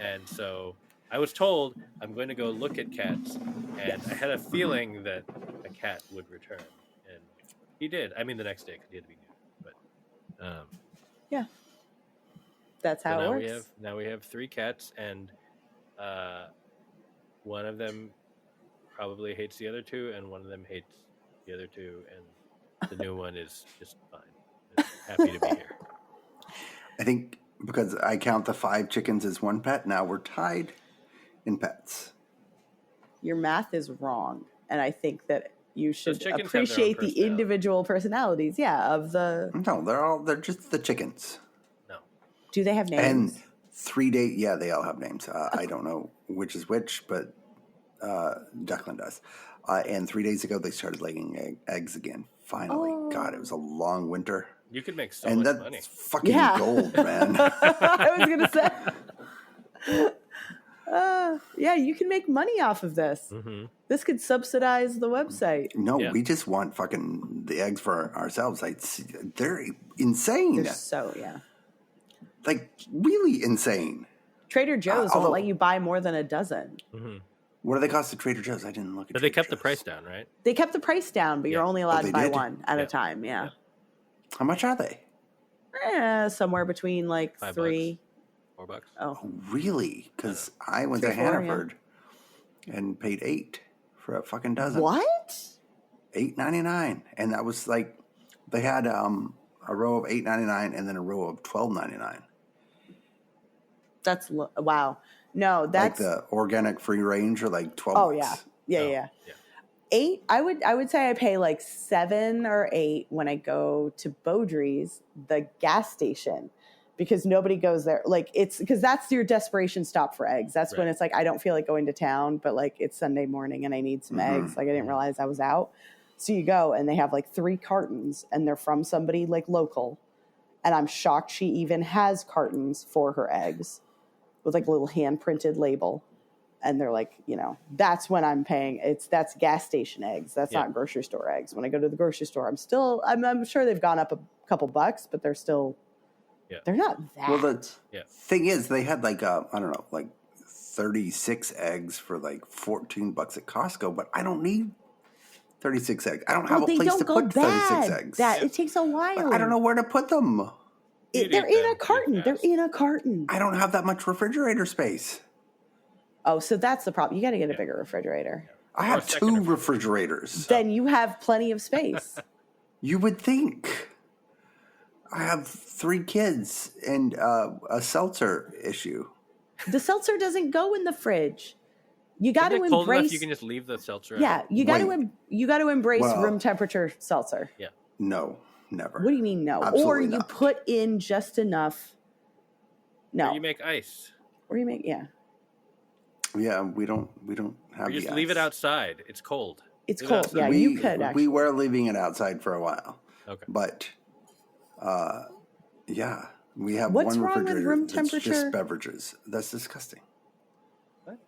And so I was told I'm going to go look at cats, and I had a feeling that a cat would return, and he did. I mean, the next day, because he had to be new. Yeah, that's how it works. Now we have 3 cats, and one of them probably hates the other 2, and one of them hates the other 2, and the new one is just fine. Just happy to be here. I think because I count the 5 chickens as one pet, now we're tied in pets. Your math is wrong, and I think that you should appreciate the personality. Individual personalities, of the... No, they're just the chickens. No. Do they have names? And 3 days, they all have names. I don't know which is which, but Declan does. And 3 days ago, they started laying eggs again. Finally. Oh. God, it was a long winter. You could make so much money. That's fucking gold, man. I was going to say... you can make money off of this. Mm-hmm. This could subsidize the website. No, we just want fucking the eggs for ourselves. They're insane. They're so, like, really insane. Trader Joe's won't let you buy more than a dozen. Mm-hmm. What do they cost at Trader Joe's? I didn't look at. But they kept the price down, right? They kept the price down, but you're only allowed to buy one at a time. Yeah. How much are they? Somewhere between like $5. $3. $4. Oh, really? Because I went to Hannaford and paid $8 for a fucking dozen. What? $8.99, and that was like they had a row of $8.99 and then a row of $12.99. That's wow. No, that's like the organic free range or like 12. Oh yeah. 8. I would say I pay like 7 or 8 when I go to Beaudry's, the gas station. Because nobody goes there. Like, it's because that's your desperation stop for eggs. That's when it's like, I don't feel like going to town, but like it's Sunday morning and I need some eggs. Like, I didn't realize I was out. So you go and they have like 3 cartons and they're from somebody like local. And I'm shocked she even has cartons for her eggs with like a little hand printed label. And they're like, that's when I'm paying. That's gas station eggs. That's not grocery store eggs. When I go to the grocery store, I'm sure they've gone up a couple bucks, but they're still, they're not that. Well, the thing is, they had like, I don't know, like 36 eggs for like $14 at Costco, but I don't need 36 eggs. I don't have a place to put 36 eggs. It takes a while. But I don't know where to put them. They're in a carton. They're in a carton. I don't have that much refrigerator space. Oh, so that's the problem. You got to get a bigger refrigerator. I have 2 refrigerators. Then you have plenty of space. You would think. I have 3 kids and a seltzer issue. The seltzer doesn't go in the fridge. You got to cold embrace. Enough you can just leave the seltzer. Yeah, you got to embrace room temperature seltzer. Yeah. No, never. What do you mean no? Absolutely or you not. put in just enough. No. Or you make ice. Or you make Yeah, we don't have. Or you just the leave ice. it outside. It's cold. It's cold. Yeah, you could actually. We were leaving it outside for a while. Okay. But, we have What's one wrong with refrigerator room that's temperature? just beverages. That's disgusting. What?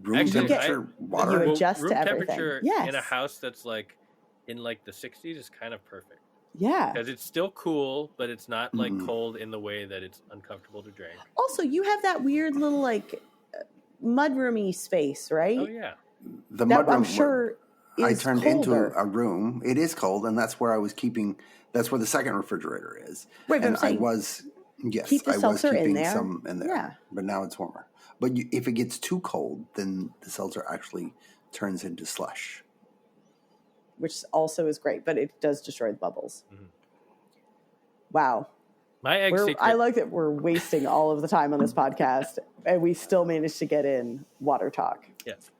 Room Actually, temperature water. You adjust room to everything. temperature Yes. in a house that's like in like the 60s is kind of perfect. Yeah. Because it's still cool, but it's not like cold in the way that it's uncomfortable to drink. Also, you have that weird little like mudroomy space, right? Oh yeah. The That mudroom. I'm sure I is turned colder. into a room. It is cold, and that's where I was keeping. That's where the second refrigerator is. Right, but and I'm saying, I was keep the I was seltzer in keeping there. some in there. Yeah. But now it's warmer. But if it gets too cold, then the seltzer actually turns into slush. Which also is great, but it does destroy the bubbles. Mm-hmm. Wow. My egg secret. I like that we're wasting all of the time on this podcast, and we still managed to get in water talk. Yes.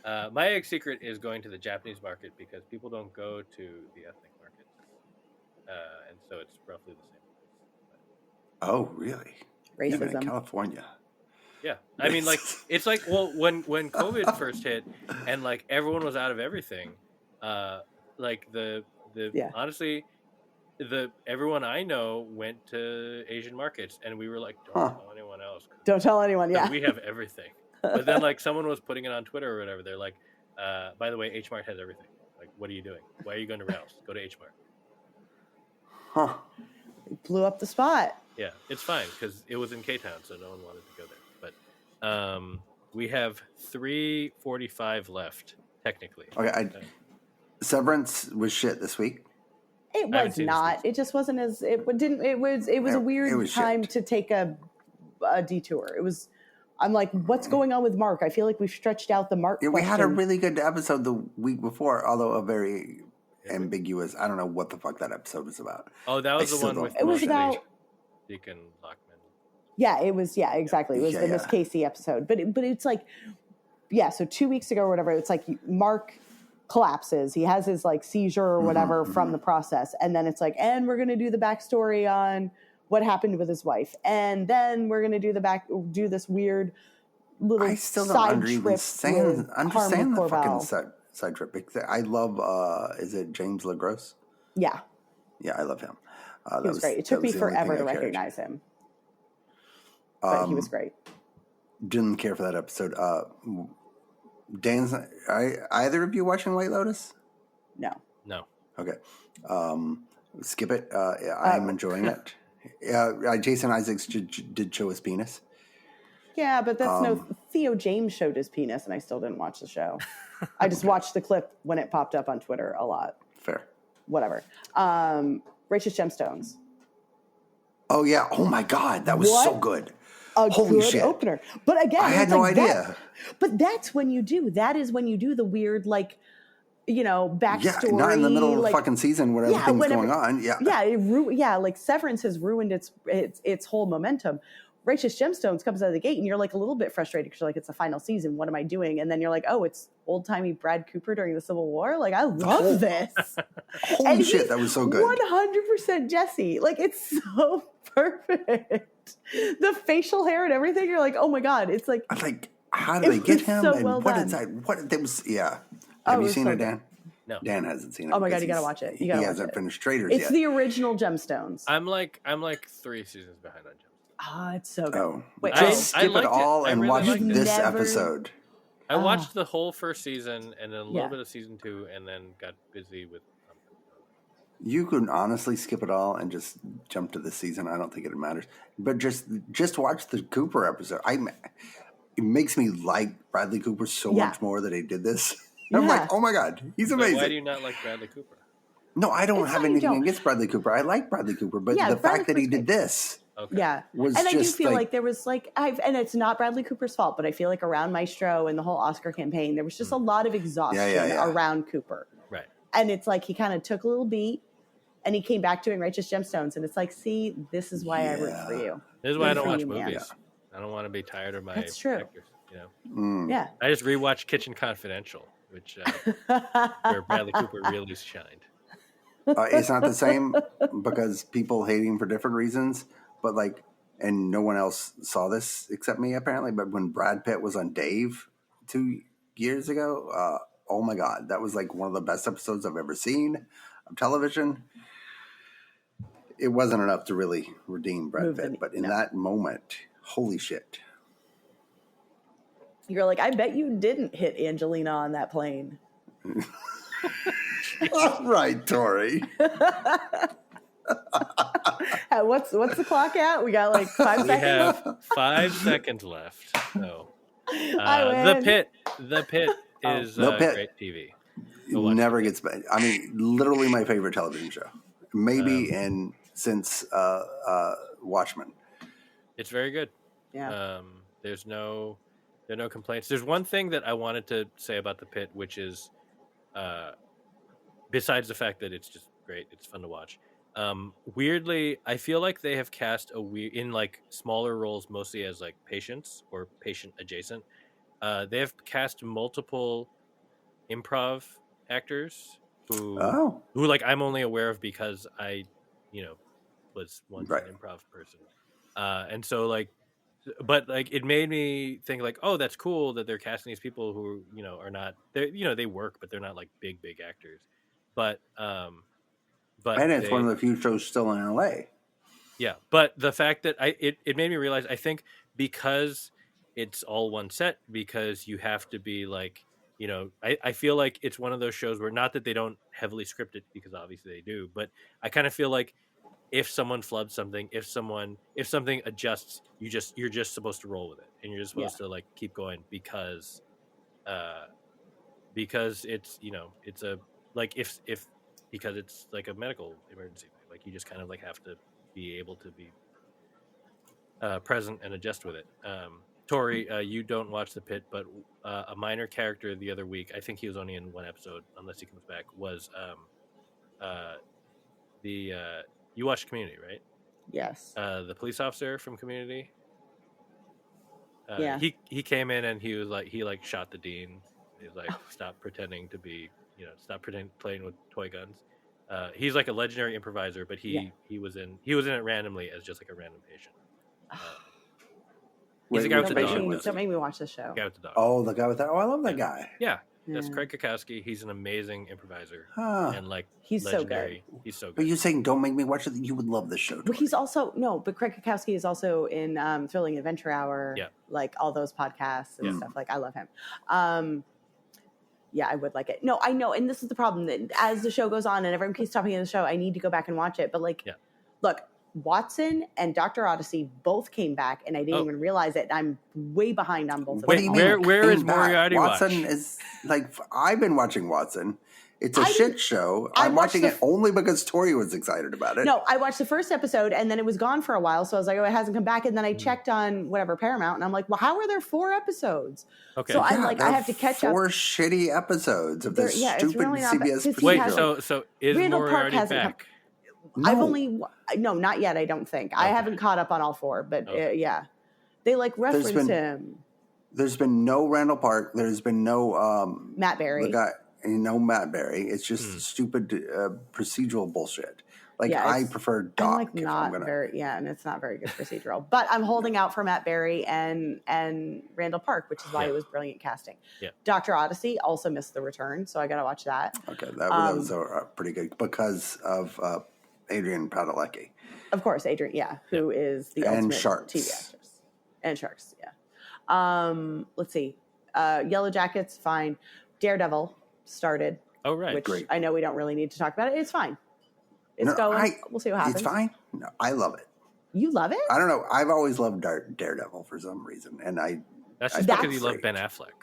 My egg secret is going to the Japanese market because people don't go to the ethnic markets. And so it's roughly the same. Oh, really? Racism. Even in California. Yeah. I mean, like, it's like, well, when COVID first hit and, like, everyone was out of everything, like, honestly, everyone I know went to Asian markets, and we were like, don't tell anyone else. Don't tell anyone, yeah. We have everything. But then, like, someone was putting it on Twitter or whatever. They're like, by the way, H Mart has everything. Like, what are you doing? Why are you going to Ralph's? Go to H Mart. Huh. Blew up the spot. Yeah, it's fine because it was in K-Town, so no one wanted to go there. But we have 3:45 left, technically. Okay, Severance was shit this week. It was not. It just wasn't as it was a weird time to take a detour. It was. I'm like, what's going on with Mark? I feel like we've stretched out the Mark. Yeah, we had a really good episode the week before, although a very ambiguous. I don't know what the fuck that episode was about. Oh, that was the one with. It was about Deacon Lockman. Yeah, it was. Yeah, exactly. It was the Miss Casey episode. But it's like, yeah. So 2 weeks ago or whatever, it's like Mark collapses. He has his like seizure or whatever from the process, and then it's like, and we're gonna do the backstory on what happened with his wife, and then we're gonna do this weird little. I still don't side understand the Corbell. fucking side trip. I love. Is it James LaGrosse? Yeah. Yeah, I love him. He was great. It took me forever to recognize him, but he was great. Didn't care for that episode. Dan's. Either of you watching White Lotus? No. Okay. Skip it. I'm enjoying it. Jason Isaacs did show his penis. Yeah, but that's Theo James showed his penis, and I still didn't watch the show. I just watched the clip when it popped up on Twitter a lot. Fair. Whatever. Righteous Gemstones. Oh yeah! Oh my God, that was so good. Holy shit. Opener. But again, I had no idea. But that's when you do. That is when you do the weird, like, backstory. Yeah, not in the middle of the fucking season when everything's going on. Yeah. Like Severance has ruined its whole momentum. Righteous Gemstones comes out of the gate, and you're like a little bit frustrated because you're like, it's the final season. What am I doing? And then you're like, oh, it's old timey Brad Cooper during the Civil War. Like, I love this. Holy shit, that was so good. 100% Jesse. Like, it's so perfect. The facial hair and everything. You're like, oh my God. It's like, how did they get him? So and well what done. is that? What there was? Yeah. Have you seen it, Dan? No. Dan hasn't seen it. Oh my God, you gotta watch it. He hasn't finished Traitors yet. It's the original Gemstones. I'm like 3 seasons behind on Gemstones. It's so good. Oh, wait, skip it all and watch this episode. I watched the whole first season and then a little bit of season 2, and then got busy with something. You can honestly skip it all and just jump to this season. I don't think it matters. But just watch the Cooper episode. It makes me like Bradley Cooper so much more that he did this. I'm like, oh my God, he's amazing. Why do you not like Bradley Cooper? No, I don't have anything against Bradley Cooper. I like Bradley Cooper, but the fact that he did this. Okay. Yeah. Was and I do just feel like there was and it's not Bradley Cooper's fault, but I feel like around Maestro and the whole Oscar campaign, there was just a lot of exhaustion around Cooper. Right. And it's like he kind of took a little beat and he came back doing Righteous Gemstones. And it's like, see, this is why I root for you. This is why I don't watch movies. Yeah. I don't want to be tired of my That's true. actors, Yeah. I just rewatched Kitchen Confidential, which where Bradley Cooper really shined. It's not the same because people hate him for different reasons. But and no one else saw this except me apparently. But when Brad Pitt was on Dave 2 years ago, oh my God, that was like one of the best episodes I've ever seen of television. It wasn't enough to really redeem Brad Pitt, but in that moment, holy shit. You're like, I bet you didn't hit Angelina on that plane. All right, Tori. What's the clock at? We got like 5 We seconds. have 5 seconds left. So, I win. The Pitt is The Pitt. great TV. It never gets better. I mean, literally my favorite television show. Maybe since Watchmen. It's very good. Yeah. There are no complaints. There's one thing that I wanted to say about the Pitt, which is, besides the fact that it's just great, it's fun to watch. Weirdly, I feel like they have cast in like smaller roles, mostly as like patients or patient adjacent. They have cast multiple improv actors who like I'm only aware of because I, was once an improv person, and so like, but like it made me think like, oh, that's cool that they're casting these people who are not they work, but they're not like big actors, but and it's one of the few shows still in LA. Yeah, but the fact that it made me realize, I think because it's all one set, because you have to be like, I feel like it's one of those shows where, not that they don't heavily script it, because obviously they do, but I kind of feel like if someone flubs something, if something adjusts, you're just supposed to roll with it, and you're just supposed to like keep going because it's it's a like if because it's like a medical emergency thing. Like you just kind of like have to be able to be present and adjust with it. Tori, you don't watch The Pitt, but a minor character the other week, I think he was only in one episode, unless he comes back, was you watched Community, right? Yes. The police officer from Community. Yeah. He came in and he was like, he like shot the dean. He was like, stop pretending to be, stop playing with toy guns. He's like a legendary improviser, but he was in it randomly as just like a random patient. He's the guy with the dog. Don't make me watch this show. The guy with the dog. Oh, the guy with that. Oh, I love that guy. Yeah. That's Craig Kakowski. He's an amazing improviser. And like he's legendary. So good. He's so good. But you're saying don't make me watch it. You would love this show. But he's also but Craig Kakowski is also in Thrilling Adventure Hour. Yeah. Like all those podcasts and stuff. Like I love him. Yeah, I would like it. No, I know, and this is the problem, that as the show goes on and everyone keeps talking in the show, I need to go back and watch it. But like, look, Watson and Dr. Odyssey both came back, and I didn't even realize it. I'm way behind on both of them. Where is Moriarty? Watson is like, I've been watching Watson. It's a shit show. I'm watching it only because Tori was excited about it. No, I watched the first episode and then it was gone for a while. So I was like, oh, it hasn't come back. And then I checked on whatever Paramount and I'm like, well, how are there 4 episodes? Okay. So I'm like, I have to catch up. 4 shitty episodes of this stupid really CBS. Wait, so is Randall Moriarty back? No. No, not yet. I don't think. Okay. I haven't caught up on all 4, but yeah, they like reference him. There's been no Randall Park. There's been no Matt Berry. No Matt Berry. It's just stupid procedural bullshit. Like I prefer Doc. I'm like not very and it's not very good procedural. But I'm holding out for Matt Berry and Randall Park, which is why it was brilliant casting. Yeah. Dr. Odyssey also missed the return, so I got to watch that. Okay, that was pretty good because of Adrian Padalecki. Of course, Adrian. Who is the ultimate TV actress and Sharks. Yeah. Let's see. Yellow Jackets, fine. Daredevil started. Oh, right. Which Great. I know we don't really need to talk about it. It's fine. It's going. We'll see what happens. It's fine. No, I love it. You love it? I don't know. I've always loved Daredevil for some reason, and that's just because you love Ben Affleck.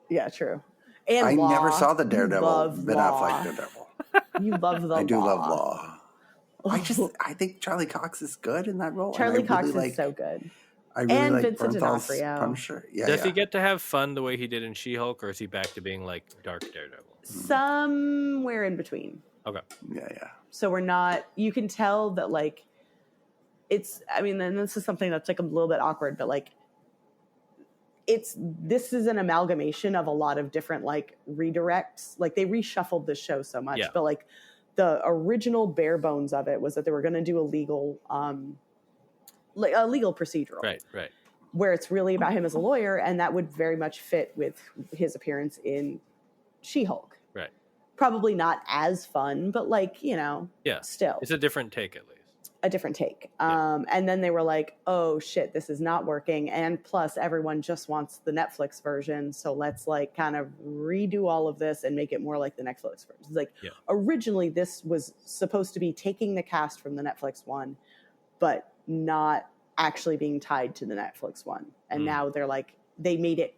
Yeah, true. And I Law. never saw the Daredevil Ben Law. Affleck Daredevil. You love the I do Law. love Law. I think Charlie Cox is good in that role. Charlie Cox is so good. I really and like Vincent D'Onofrio. D'Onofrio. Yeah, Does he get to have fun the way he did in She-Hulk, or is he back to being like Dark Daredevil? Somewhere in between. Okay. Yeah. So we're not. You can tell that like it's. I mean, and this is something that's like a little bit awkward, but like this is an amalgamation of a lot of different like redirects. Like they reshuffled the show so much, but like the original bare bones of it was that they were going to do a legal procedural, right, where it's really about him as a lawyer, and that would very much fit with his appearance in She-Hulk. Right. Probably not as fun, but like still, it's a different take at least. a different take. And then they were like, oh shit, this is not working. And plus everyone just wants the Netflix version. So let's like kind of redo all of this and make it more like the Netflix version. It's like originally this was supposed to be taking the cast from the Netflix one, but not actually being tied to the Netflix one. And now they're like, they made it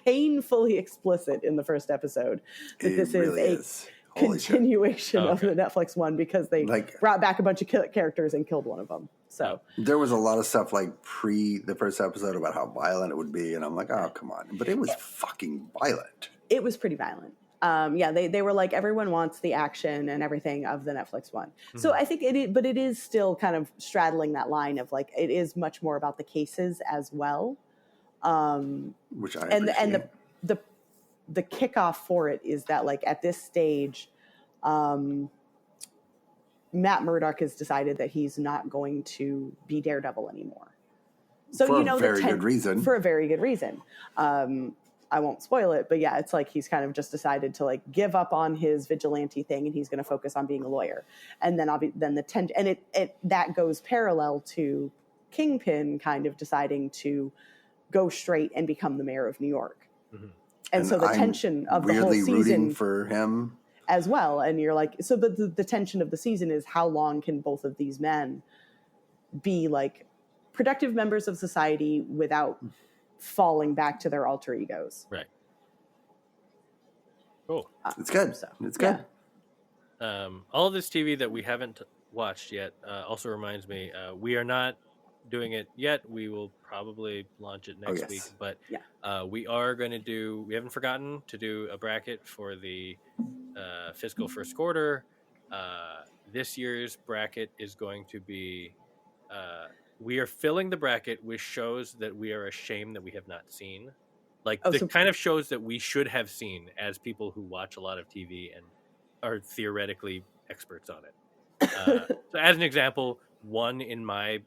painfully explicit in the first episode that this really is a continuation of the Netflix one because they brought back a bunch of characters and killed one of them. So there was a lot of stuff like pre the first episode about how violent it would be, and I'm like, oh come on! But it was fucking violent. It was pretty violent. They were like everyone wants the action and everything of the Netflix one. So I think it is still kind of straddling that line of like it is much more about the cases as well. Which I appreciate. And the kickoff for it is that like at this stage, Matt Murdock has decided that he's not going to be Daredevil anymore. So for a very good reason. For a very good reason. I won't spoil it, but yeah, it's like he's kind of just decided to like give up on his vigilante thing and he's going to focus on being a lawyer. And then the tension, and it that goes parallel to Kingpin kind of deciding to go straight and become the mayor of New York. And so the tension of the whole season rooting for him as well. And you're like, so the tension of the season is how long can both of these men be like productive members of society without falling back to their alter egos. Right. Cool. It's good. It's good. Yeah. All of this TV that we haven't watched yet also reminds me, we are not doing it yet. We will probably launch it next week, but we are going to do, we haven't forgotten to do a bracket for the fiscal first quarter. This year's bracket is going to be, we are filling the bracket with shows that we are ashamed that we have not seen. Like kind of shows that we should have seen as people who watch a lot of TV and are theoretically experts on it. So as an example, one in my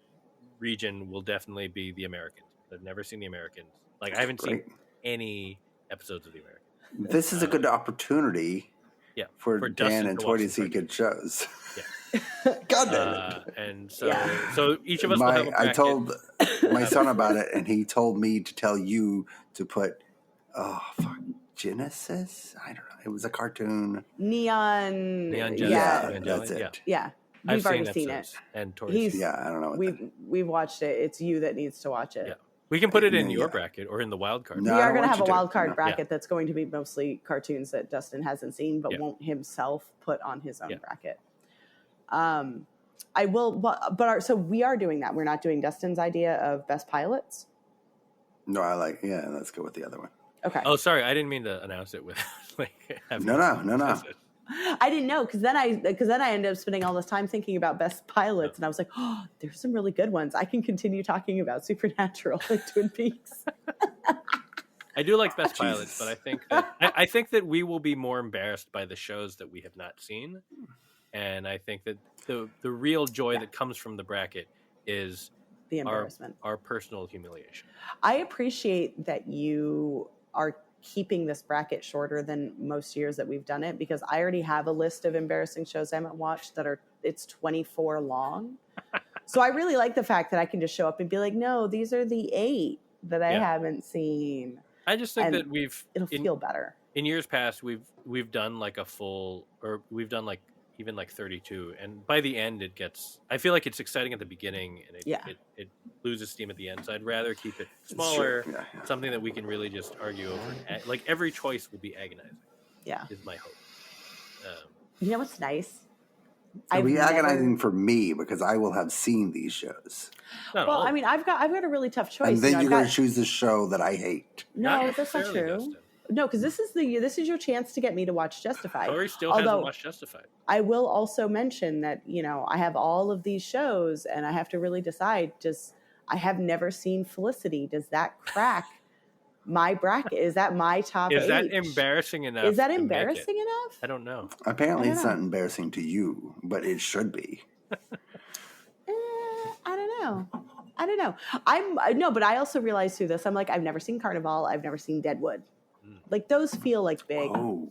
region will definitely be The Americans. I've never seen The Americans. Like I haven't seen any episodes of The Americans. This is a good opportunity for Dan and Toy to see good shows. Yeah. God damn it. And so each of us will have a bracket. I told my son about it, and he told me to tell you to put, Genesis? I don't know. It was a cartoon. Neon Genesis. Yeah, that's it. Yeah. We've already seen it. And I don't know. We've watched it. It's you that needs to watch it. Yeah. We can put it in your bracket or in the wild card. No, we are going to have a wild card bracket that's going to be mostly cartoons that Dustin hasn't seen, but won't himself put on his own bracket. I will, but so we are doing that. We're not doing Dustin's idea of best pilots. No, let's go with the other one. Okay. Oh, sorry, I didn't mean to announce it with No. I didn't know because then I ended up spending all this time thinking about best pilots, and I was like, oh, there's some really good ones. I can continue talking about Supernatural and Twin Peaks. I do like best pilots, but I think that we will be more embarrassed by the shows that we have not seen, and I think that the real joy that comes from the bracket is the embarrassment, our personal humiliation. I appreciate that you are keeping this bracket shorter than most years that we've done it, because I already have a list of embarrassing shows I haven't watched it's 24 long. So I really like the fact that I can just show up and be like, no, these are the 8 that I haven't seen. I just think that it'll feel better. In years past, we've done like we've done like even like 32, and by the end I feel like it's exciting at the beginning and it loses steam at the end. So I'd rather keep it smaller, something that we can really just argue over. Like every choice will be agonizing. Yeah, is my hope. You know what's nice? It'll be agonizing for me because I will have seen these shows. I mean, I've got a really tough choice. And then you're going to choose the show that I hate. No, that's not true. Justin. No, because this is your chance to get me to watch Justified. Tori still hasn't watched Justified. I will also mention that, I have all of these shows and I have to really decide, I have never seen Felicity. Does that crack my bracket? Is that my top 8? Is that embarrassing enough? Is that embarrassing enough? I don't know. Apparently it's not embarrassing to you, but it should be. I don't know. But I also realized through this, I'm like, I've never seen Carnival. I've never seen Deadwood. Like those feel like big. Oh,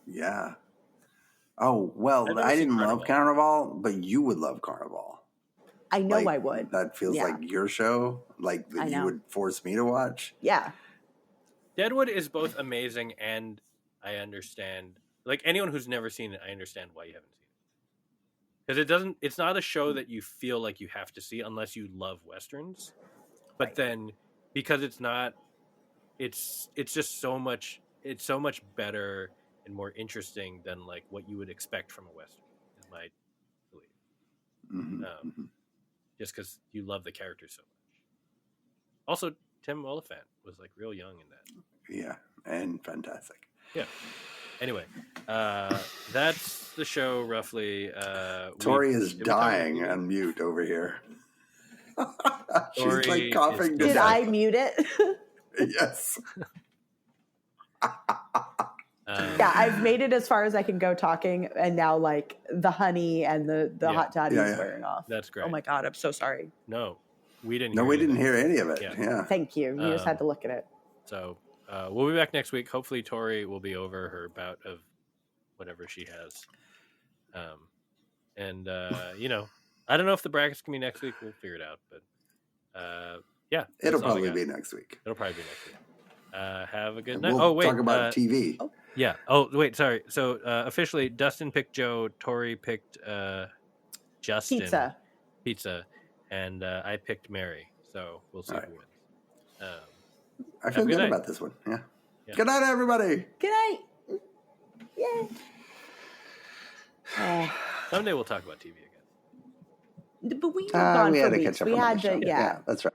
yeah. Oh, well, I've never I seen didn't love Carnival, but you would love Carnival. I know Like, I would. That feels Yeah. like your show, like that you would force me to watch. Yeah. Deadwood is both amazing and I understand. Like anyone who's never seen it, I understand why you haven't seen it. Because it's not a show that you feel like you have to see unless you love Westerns. But then because it's not, it's just so much better and more interesting than like what you would expect from a Western, is my belief. Just because you love the characters so much. Also, Tim Oliphant was like real young in that. Yeah, and fantastic. Yeah. Anyway, that's the show roughly. Tori is dying on mute over here. She's like coughing. Did I mute it? Yes. Yeah, I've made it as far as I can go talking, and now like the honey and the hot toddy is wearing off. That's great. Oh my god, I'm so sorry. No, we didn't. No, we didn't hear any of it. Yeah. Thank you. You just had to look at it. So we'll be back next week. Hopefully, Tori will be over her bout of whatever she has. I don't know if the brackets can be next week. We'll figure it out. But yeah, it'll probably be next week. It'll probably be next week. Have a good night. We'll talk about TV. Yeah. Oh, wait. Sorry. So officially, Dustin picked Joe. Tori picked Justin. Pizza. And I picked Mary. So we'll see who wins. I feel good about this one. Yeah. Good night, everybody. Good night. Yeah. Someday we'll talk about TV again. But we were gone for had to weeks. catch up We on had the show. to, Yeah, that's right.